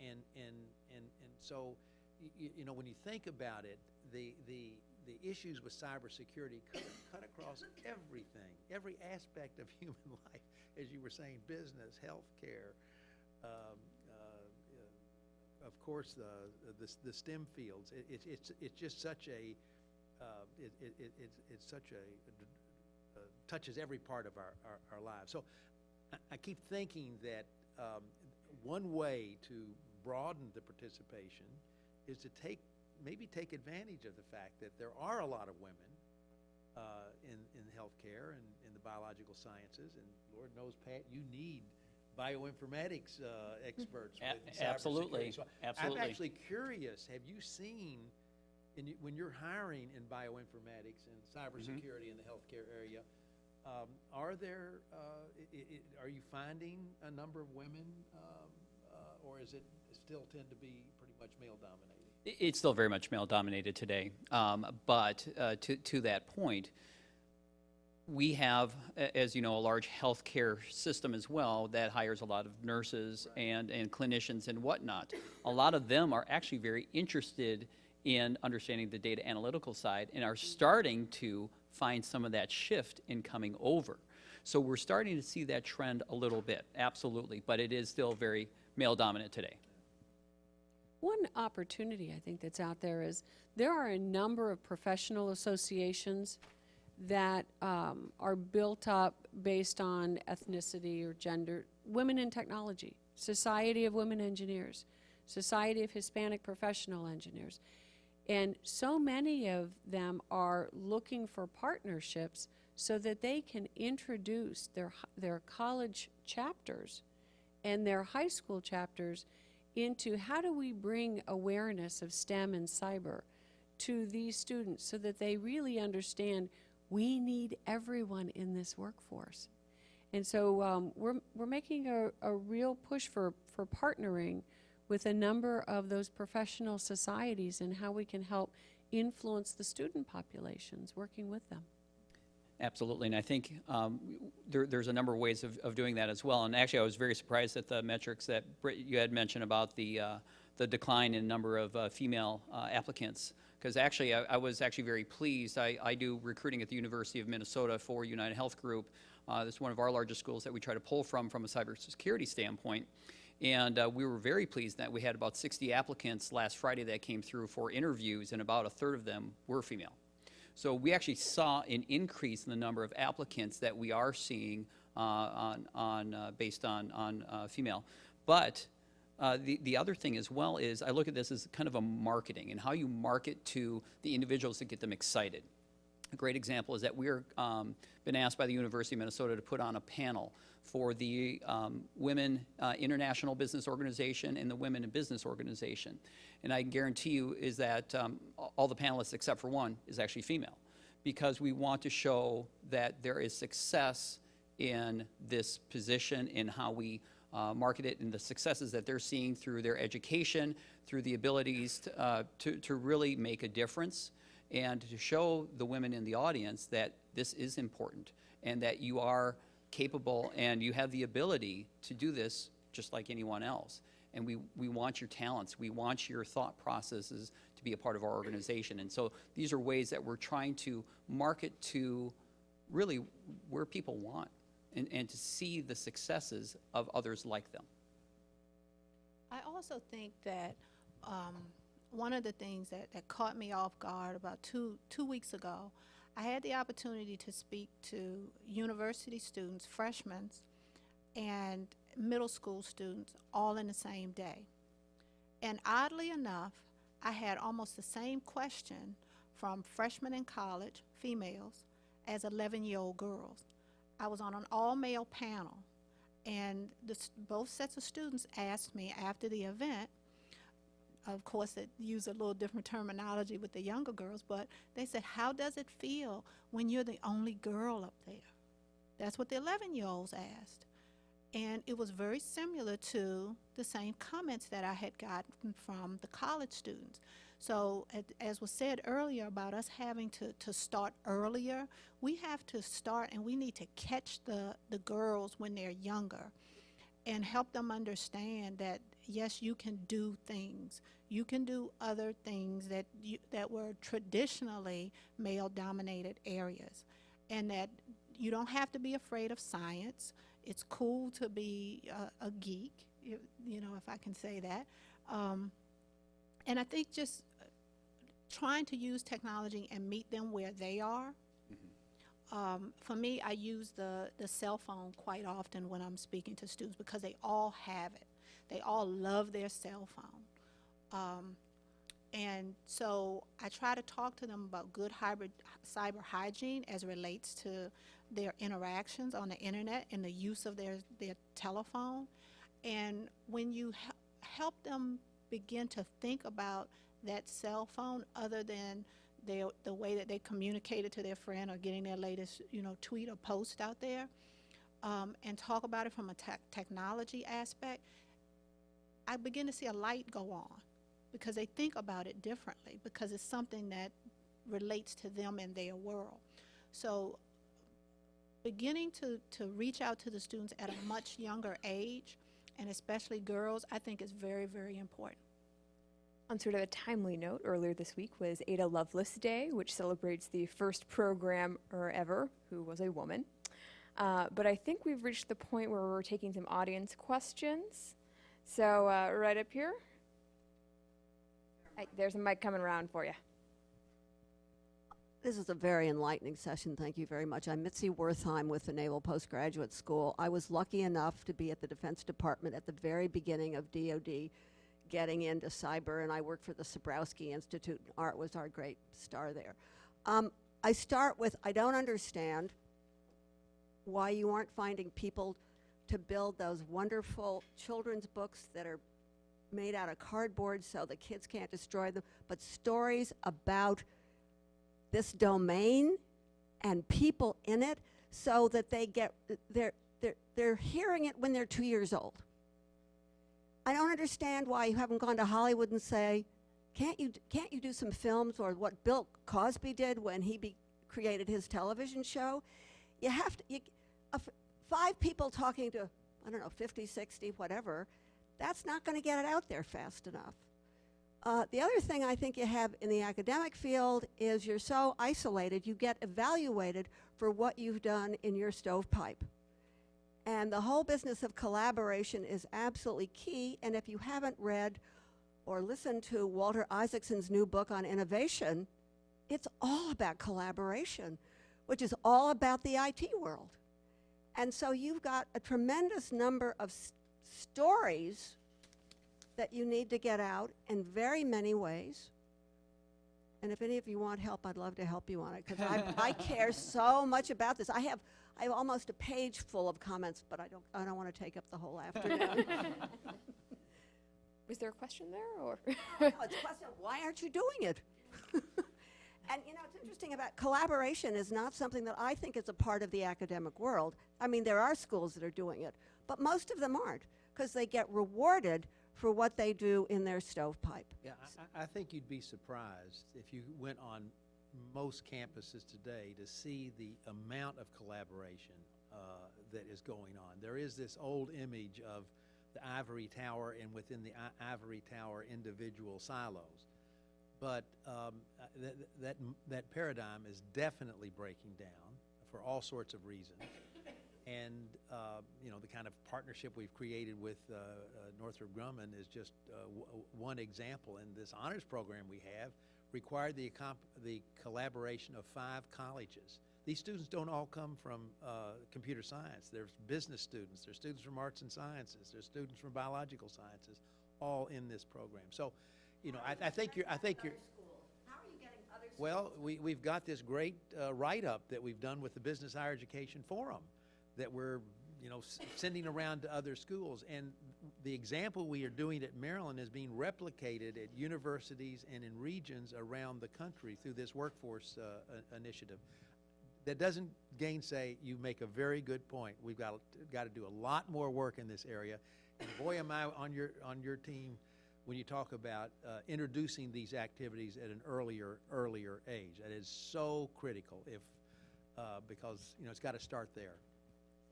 and so you know, when you think about it, the issues with cybersecurity cut across everything, every aspect of human life, as you were saying, business, healthcare, of course, the STEM fields. It's just such a it's such a touches every part of our lives. So I keep thinking that one way to broaden the participation is to maybe take advantage of the fact that there are a lot of women in healthcare and in the biological sciences, and Lord knows, Pat, you need bioinformatics experts with Absolutely. cybersecurity. So Absolutely. I'm actually curious, have you seen, when you're hiring in bioinformatics and cybersecurity in the healthcare area, are you finding a number of women, or is it still tend to be pretty much male-dominated? It's still very much male-dominated today, but to that point, we have, as you know, a large healthcare system as well that hires a lot of nurses and clinicians and whatnot. A lot of them are actually very interested in understanding the data analytical side and are starting to find some of that shift in coming over. So we're starting to see that trend a little bit, absolutely, but it is still very male-dominant today. One opportunity I think that's out there is there are a number of professional associations that are built up based on ethnicity or gender. Women in Technology, Society of Women Engineers, Society of Hispanic Professional Engineers. And so many of them are looking for partnerships so that they can introduce their college chapters and their high school chapters into how do we bring awareness of STEM and cyber to these students so that they really understand we need everyone in this workforce. And so we're making a real push for partnering with a number of those professional societies and how we can help influence the student populations working with them. Absolutely, and I think there's a number of ways of doing that as well. And actually, I was very surprised at the metrics that Britt, you had mentioned about the decline in number of female applicants. Because actually, I was actually very pleased. I do recruiting at the University of Minnesota for United Health Group. This is one of our largest schools that we try to pull from a cybersecurity standpoint. And we were very pleased that we had about 60 applicants last Friday that came through for interviews, and about a third of them were female. So we actually saw an increase in the number of applicants that we are seeing based on female. But the other thing as well is I look at this as kind of a marketing and how you market to the individuals to get them excited. A great example is that we're been asked by the University of Minnesota to put on a panel for the Women International Business Organization and the Women in Business Organization. And I guarantee you is that all the panelists except for one is actually female, because we want to show that there is success in this position, in how we market it, and the successes that they're seeing through their education, through the abilities to really make a difference, and to show the women in the audience that this is important and that you are capable and you have the ability to do this just like anyone else. And we want your talents, we want your thought processes to be a part of our organization. And so these are ways that we're trying to market to really where people want, and to see the successes of others like them. I also think that one of the things that caught me off guard about two weeks ago, I had the opportunity to speak to university students, freshmen, and middle school students all in the same day. And oddly enough, I had almost the same question from freshmen in college, females, as 11-year-old girls. I was on an all-male panel, and both sets of students asked me after the event, of course, it used a little different terminology with the younger girls, but they said, how does it feel when you're the only girl up there? That's what the 11-year-olds asked. And it was very similar to the same comments that I had gotten from the college students. So as was said earlier about us having to start earlier, we have to start, and we need to catch the girls when they're younger and help them understand that, yes, you can do things. You can do other things that were traditionally male-dominated areas, and that you don't have to be afraid of science. It's cool to be a geek, you know, if I can say that. And I think just trying to use technology and meet them where they are. For me, I use the cell phone quite often when I'm speaking to students, because they all have it. They all love their cell phone. And so I try to talk to them about good hybrid cyber hygiene as it relates to their interactions on the internet and the use of their telephone. And when you help them begin to think about that cell phone other than the way that they communicated to their friend or getting their latest, tweet or post out there, and talk about it from a technology aspect, I begin to see a light go on, because they think about it differently, because it's something that relates to them and their world. So beginning to reach out to the students at a much younger age, and especially girls, I think is very, very important. On sort of a timely note, earlier this week was Ada Lovelace Day, which celebrates the first programmer ever who was a woman. But I think we've reached the point where we're taking some audience questions. So right up here. There's a mic coming around for you. This is a very enlightening session. Thank you very much. I'm Mitzi Wertheim with the Naval Postgraduate School. I was lucky enough to be at the Defense Department at the very beginning of DoD, getting into cyber, and I worked for the Sabrowski Institute. Art was our great star there. I start with, I don't understand why you aren't finding people to build those wonderful children's books that are made out of cardboard so the kids can't destroy them, but stories about this domain and people in it, so that they're hearing it when they're 2 years old. I don't understand why you haven't gone to Hollywood and say, can't you do some films, or what Bill Cosby did when he created his television show? You have to, 5 people talking to, 50, 60, whatever, that's not going to get it out there fast enough. The other thing I think you have in the academic field is you're so isolated, you get evaluated for what you've done in your stovepipe. And the whole business of collaboration is absolutely key, and if you haven't read or listened to Walter Isaacson's new book on innovation, it's all about collaboration, which is all about the IT world. And so you've got a tremendous number of stories that you need to get out in very many ways. And if any of you want help, I'd love to help you on it, because I care so much about this. I I have almost a page full of comments, but I don't want to take up the whole afternoon. Was there a question there, or? No, it's a question of why aren't you doing it? And you know, it's interesting about collaboration is not something that I think is a part of the academic world. I mean, there are schools that are doing it, but most of them aren't because they get rewarded for what they do in their stovepipe. Yeah, I think you'd be surprised if you went on most campuses today to see the amount of collaboration that is going on. There is this old image of the ivory tower and within the ivory tower individual silos. But that paradigm is definitely breaking down for all sorts of reasons. And, you know, the kind of partnership we've created with Northrop Grumman is just one example. And this honors program we have required the collaboration of 5 colleges. These students don't all come from computer science. There's business students, there's students from arts and sciences, there's students from biological sciences, all in this program. So, you know, I think you're. How are you getting other schools? Well, we've got this great write-up that we've done with the Business Higher Education Forum that we're, you know, sending around to other schools. And the example we are doing at Maryland is being replicated at universities and in regions around the country through this workforce initiative. That doesn't gainsay, you make a very good point. We've got to do a lot more work in this area. And boy, am I on your team when you talk about introducing these activities at an earlier age. That is so critical because, you know, it's got to start there.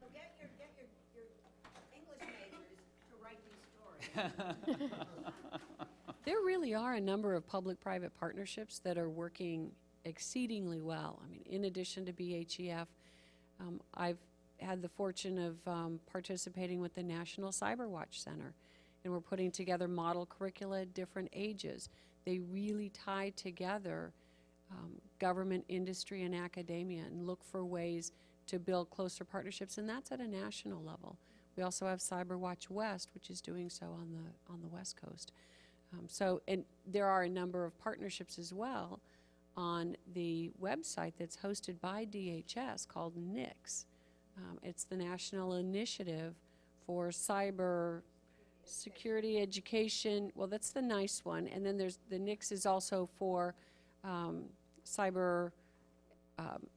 So get your English majors to write these stories. There really are a number of public-private partnerships that are working exceedingly well. I mean, in addition to BHEF, I've had the fortune of participating with the National Cyberwatch Center, and we're putting together model curricula at different ages. They really tie together government, industry, and academia and look for ways to build closer partnerships, and that's at a national level. We also have CyberWatch West, which is doing so on the West Coast. And there are a number of partnerships as well on the website that's hosted by DHS called NICS. It's the National Initiative for Cyber Security Education. Well, that's the nice one. And then there's the NICS is also for cyber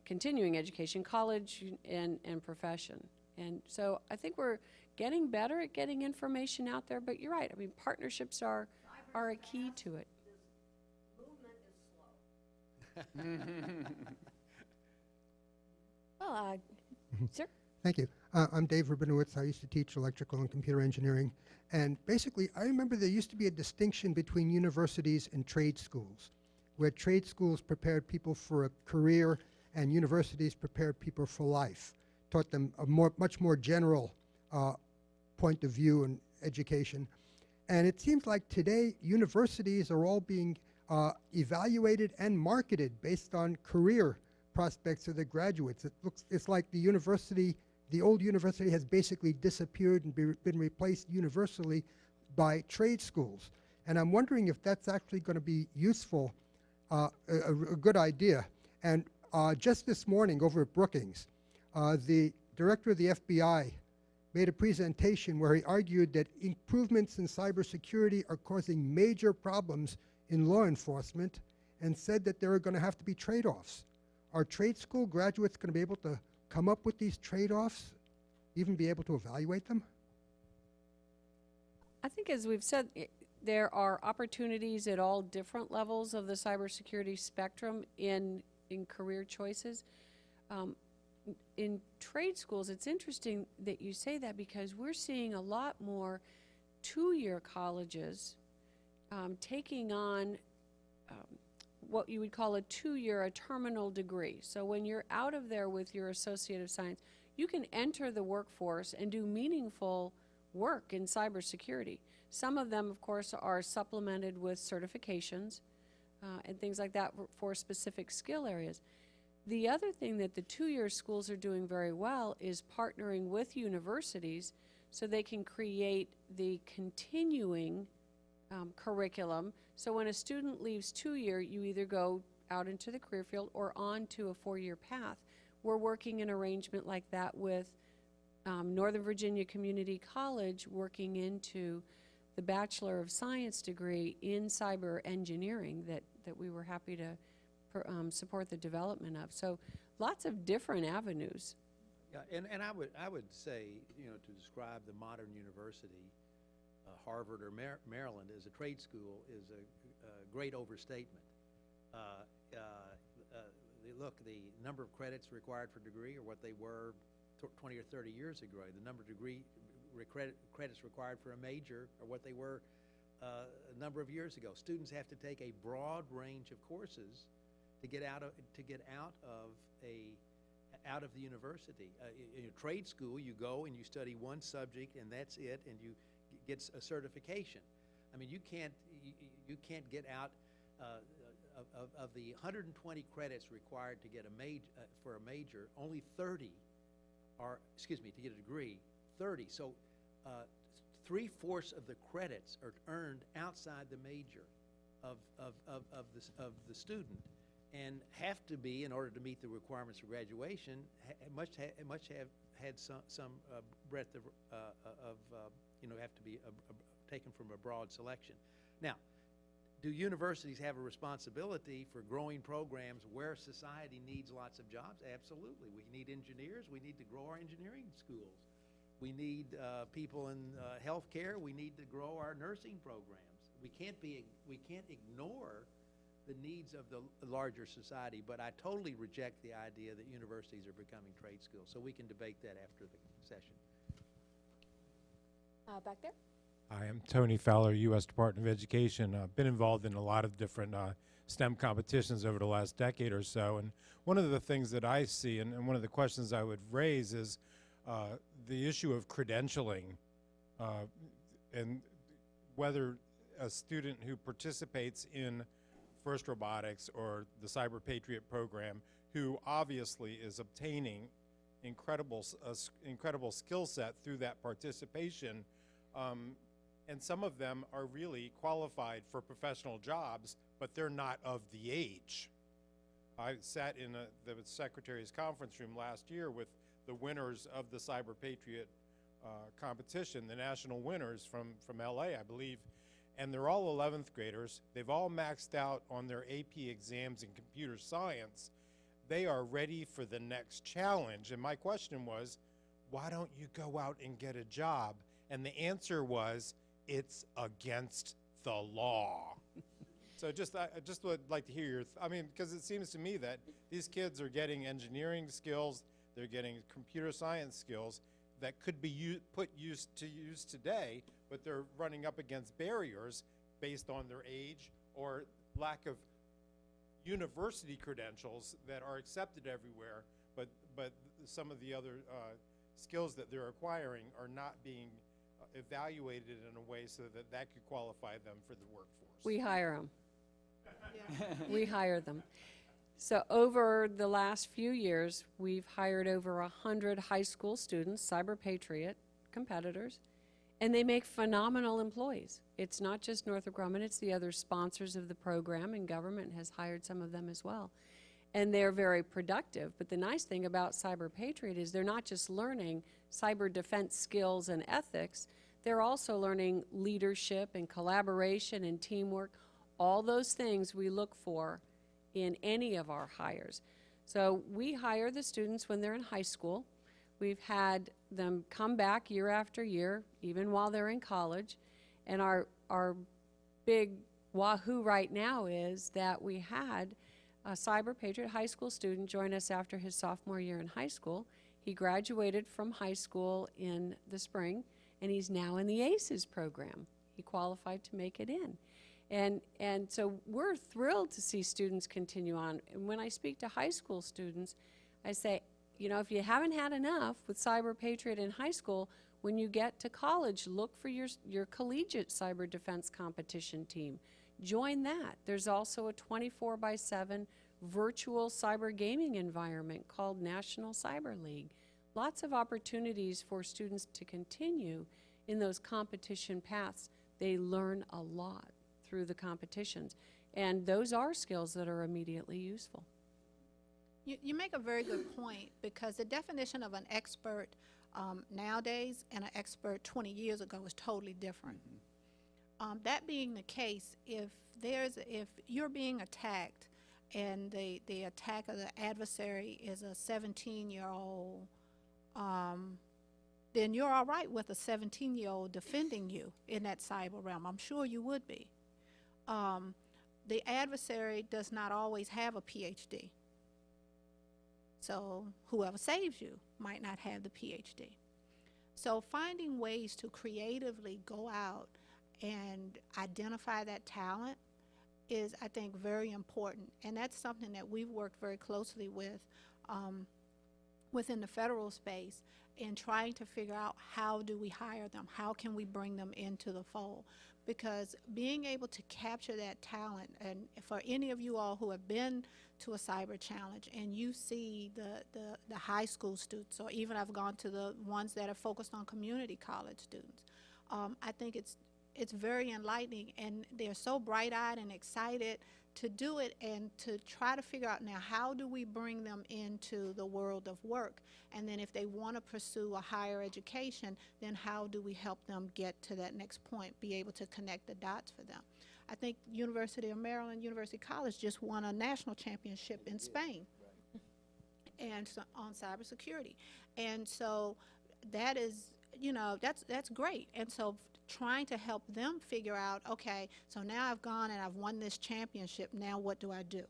continuing education, college and profession. And so I think we're getting better at getting information out there, but you're right. I mean, partnerships are a key to it. Well, sir? Thank you. I'm Dave Rabinowitz. I used to teach electrical and computer engineering. And basically, I remember there used to be a distinction between universities and trade schools, where trade schools prepared people for a career and universities prepared people for life, taught them a much more general point of view and education. And it seems like today, universities are all being evaluated and marketed based on career prospects of the graduates. It's like the old university has basically disappeared and been replaced universally by trade schools. And I'm wondering if that's actually going to be useful, a good idea. And just this morning over at Brookings, the director of the FBI made a presentation where he argued that improvements in cybersecurity are causing major problems in law enforcement and said that there are going to have to be trade-offs. Are trade school graduates going to be able to come up with these trade-offs, even be able to evaluate them? I think, as we've said, there are opportunities at all different levels of the cybersecurity spectrum in career choices. In trade schools, it's interesting that you say that because we're seeing a lot more two-year colleges taking on what you would call a two-year, a terminal degree. So when you're out of there with your Associate of Science, you can enter the workforce and do meaningful work in cybersecurity. Some of them, of course, are supplemented with certifications and things like that for specific skill areas. The other thing that the two-year schools are doing very well is partnering with universities so they can create the continuing curriculum. So when a student leaves two-year, you either go out into the career field or on to a four-year path we're working an arrangement like that with Northern Virginia Community College, working into the Bachelor of Science degree in cyber engineering that we were happy to support the development of. So lots of different avenues. Yeah, and I would say, you know, to describe the modern university, Harvard or Maryland as a trade school is a great overstatement. Look, the number of credits required for degree are what they were 20 or 30 years ago. The number of credits required for a major are what they were a number of years ago. Students have to take a broad range of courses to get out of the university. In a trade school, you go and you study one subject, and that's it, and you get a certification. I mean, you can't get out of the 120 credits required to get for a major. Only 30 are, to get a degree, 30. So 3/4 of the credits are earned outside the major of the student, and have to be, in order to meet the requirements for graduation, must have had some breadth of have to be taken from a broad selection. Now, do universities have a responsibility for growing programs where society needs lots of jobs? Absolutely. We need engineers. We need to grow our engineering schools. We need people in healthcare. We need to grow our nursing programs. We can't ignore the needs of the larger society, but I totally reject the idea that universities are becoming trade schools. So we can debate that after the session. Back there. Hi, I'm Tony Fowler, U.S. Department of Education. I've been involved in a lot of different STEM competitions over the last decade or so, and one of the things that I see, and one of the questions I would raise is the issue of credentialing, and whether a student who participates in FIRST Robotics or the CyberPatriot program, who obviously is obtaining incredible skill set through that participation, and some of them are really qualified for professional jobs, but they're not of the age. I sat in the Secretary's conference room last year with the winners of the CyberPatriot competition, the national winners from LA, I believe, and they're all 11th graders. They've all maxed out on their AP exams in computer science. They are ready for the next challenge. And my question was, why don't you go out and get a job? And the answer was, it's against the law. So I just would like to hear your, because it seems to me that these kids are getting engineering skills, they're getting computer science skills that could be put to use today, but they're running up against barriers based on their age or lack of university credentials that are accepted everywhere, but some of the other skills that they're acquiring are not being evaluated in a way so that could qualify them for the workforce. We hire them. We hire them. So over the last few years, we've hired over 100 high school students, CyberPatriot competitors, and they make phenomenal employees. It's not just Northrop Grumman, it's the other sponsors of the program, and government has hired some of them as well. And they're very productive. But the nice thing about CyberPatriot is they're not just learning cyber defense skills and ethics, they're also learning leadership and collaboration and teamwork, all those things we look for in any of our hires. So we hire the students when they're in high school. We've had them come back year after year, even while they're in college. And our big wahoo right now is that we had a CyberPatriot high school student join us after his sophomore year in high school. He graduated from high school in the spring, and he's now in the ACES program. He qualified to make it in. And so we're thrilled to see students continue on. And when I speak to high school students, I say, you know, if you haven't had enough with CyberPatriot in high school, when you get to college, look for your collegiate cyber defense competition team. Join that. There's also a 24/7 virtual cyber gaming environment called National Cyber League. Lots of opportunities for students to continue in those competition paths. They learn a lot through the competitions, and those are skills that are immediately useful. You make a very good point, because the definition of an expert nowadays and an expert 20 years ago is totally different. That being the case, if you're being attacked and the attack of the adversary is a 17-year-old, then you're all right with a 17-year-old defending you in that cyber realm. I'm sure you would be. The adversary does not always have a PhD. So whoever saves you might not have the PhD. So finding ways to creatively go out and identify that talent is, I think, very important. And that's something that we've worked very closely with within the federal space in trying to figure out how do we hire them, how can we bring them into the fold. Because being able to capture that talent, and for any of you all who have been to a cyber challenge and you see the high school students, or even I've gone to the ones that are focused on community college students, I think it's very enlightening, and they're so bright-eyed and excited to do it and to try to figure out now how do we bring them into the world of work, and then if they want to pursue a higher education, then how do we help them get to that next point, be able to connect the dots for them. I think University of Maryland, University College just won a national championship in Spain and so, on cybersecurity, and so that is, that's great. And so trying to help them figure out, okay, so now I've gone and I've won this championship, now what do I do?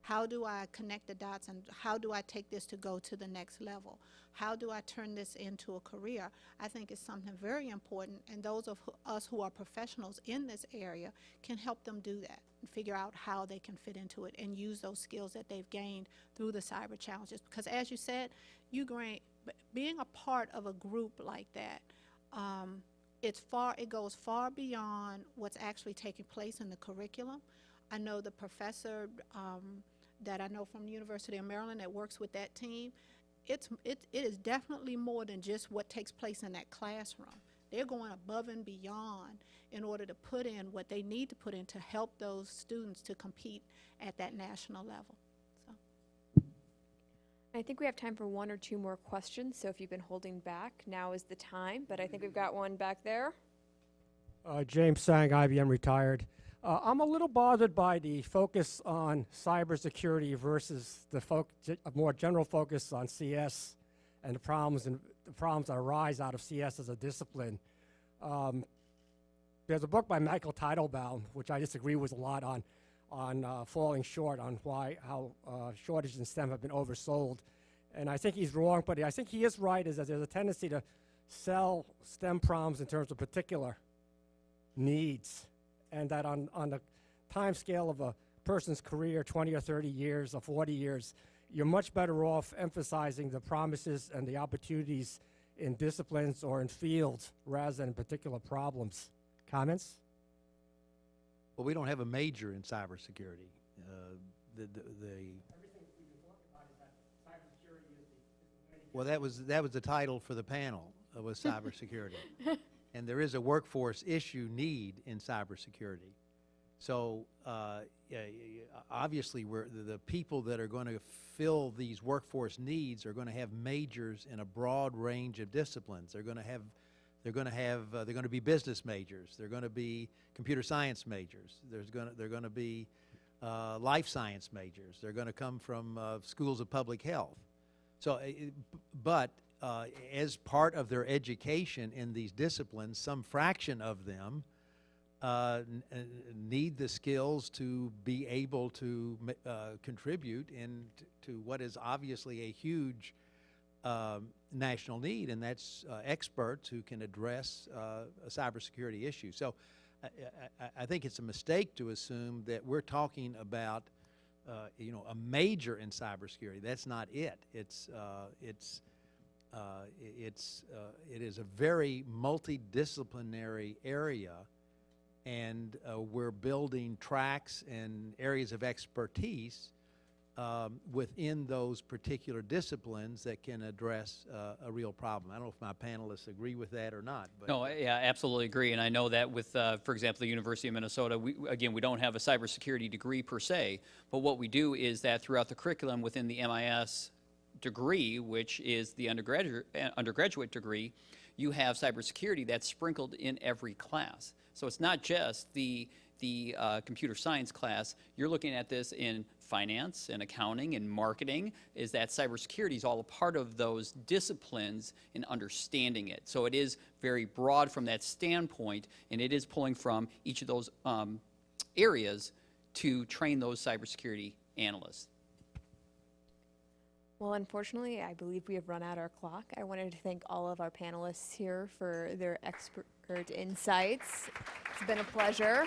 How do I connect the dots, and how do I take this to go to the next level? How do I turn this into a career? I think it's something very important, and those of us who are professionals in this area can help them do that and figure out how they can fit into it and use those skills that they've gained through the cyber challenges. Because as you said, being a part of a group like that, it goes far beyond what's actually taking place in the curriculum. I know the professor that I know from the University of Maryland that works with that team, it is definitely more than just what takes place in that classroom. They're going above and beyond in order to put in what they need to put in to help those students to compete at that national level. So. I think we have time for one or two more questions, so if you've been holding back, now is the time, but I think we've got one back there. James Sang, IBM retired. I'm a little bothered by the focus on cybersecurity versus the more general focus on CS and the problems that arise out of CS as a discipline. There's a book by Michael Teitelbaum, which I disagree with a lot on falling short on how shortages in STEM have been oversold. And I think he's wrong, but I think he is right, is that there's a tendency to sell STEM problems in terms of particular needs, and that on the time scale of a person's career, 20 or 30 years or 40 years, you're much better off emphasizing the promises and the opportunities in disciplines or in fields rather than in particular problems. Comments? Well, we don't have a major in cybersecurity. Well, that was the title for the panel, was cybersecurity. And there is a workforce issue need in cybersecurity. So obviously, the people that are going to fill these workforce needs are going to have majors in a broad range of disciplines. They're going to be business majors. They're going to be computer science majors. They're going to be life science majors. They're going to come from schools of public health. So, as part of their education in these disciplines, some fraction of them need the skills to be able to contribute to what is obviously a huge national need, and that's experts who can address a cybersecurity issue. So I think it's a mistake to assume that we're talking about a major in cybersecurity. That's not it. It is a very multidisciplinary area, and we're building tracks and areas of expertise within those particular disciplines that can address a real problem. I don't know if my panelists agree with that or not. But No, yeah, absolutely agree. And I know that with, for example, the University of Minnesota, we don't have a cybersecurity degree per se, but what we do is that throughout the curriculum within the MIS degree, which is the undergraduate degree, you have cybersecurity that's sprinkled in every class. So it's not just the computer science class. You're looking at this in finance and accounting and marketing, is that cybersecurity is all a part of those disciplines in understanding it. So it is very broad from that standpoint, and it is pulling from each of those areas to train those cybersecurity analysts. Well, unfortunately, I believe we have run out our clock. I wanted to thank all of our panelists here for their expert insights. It's been a pleasure.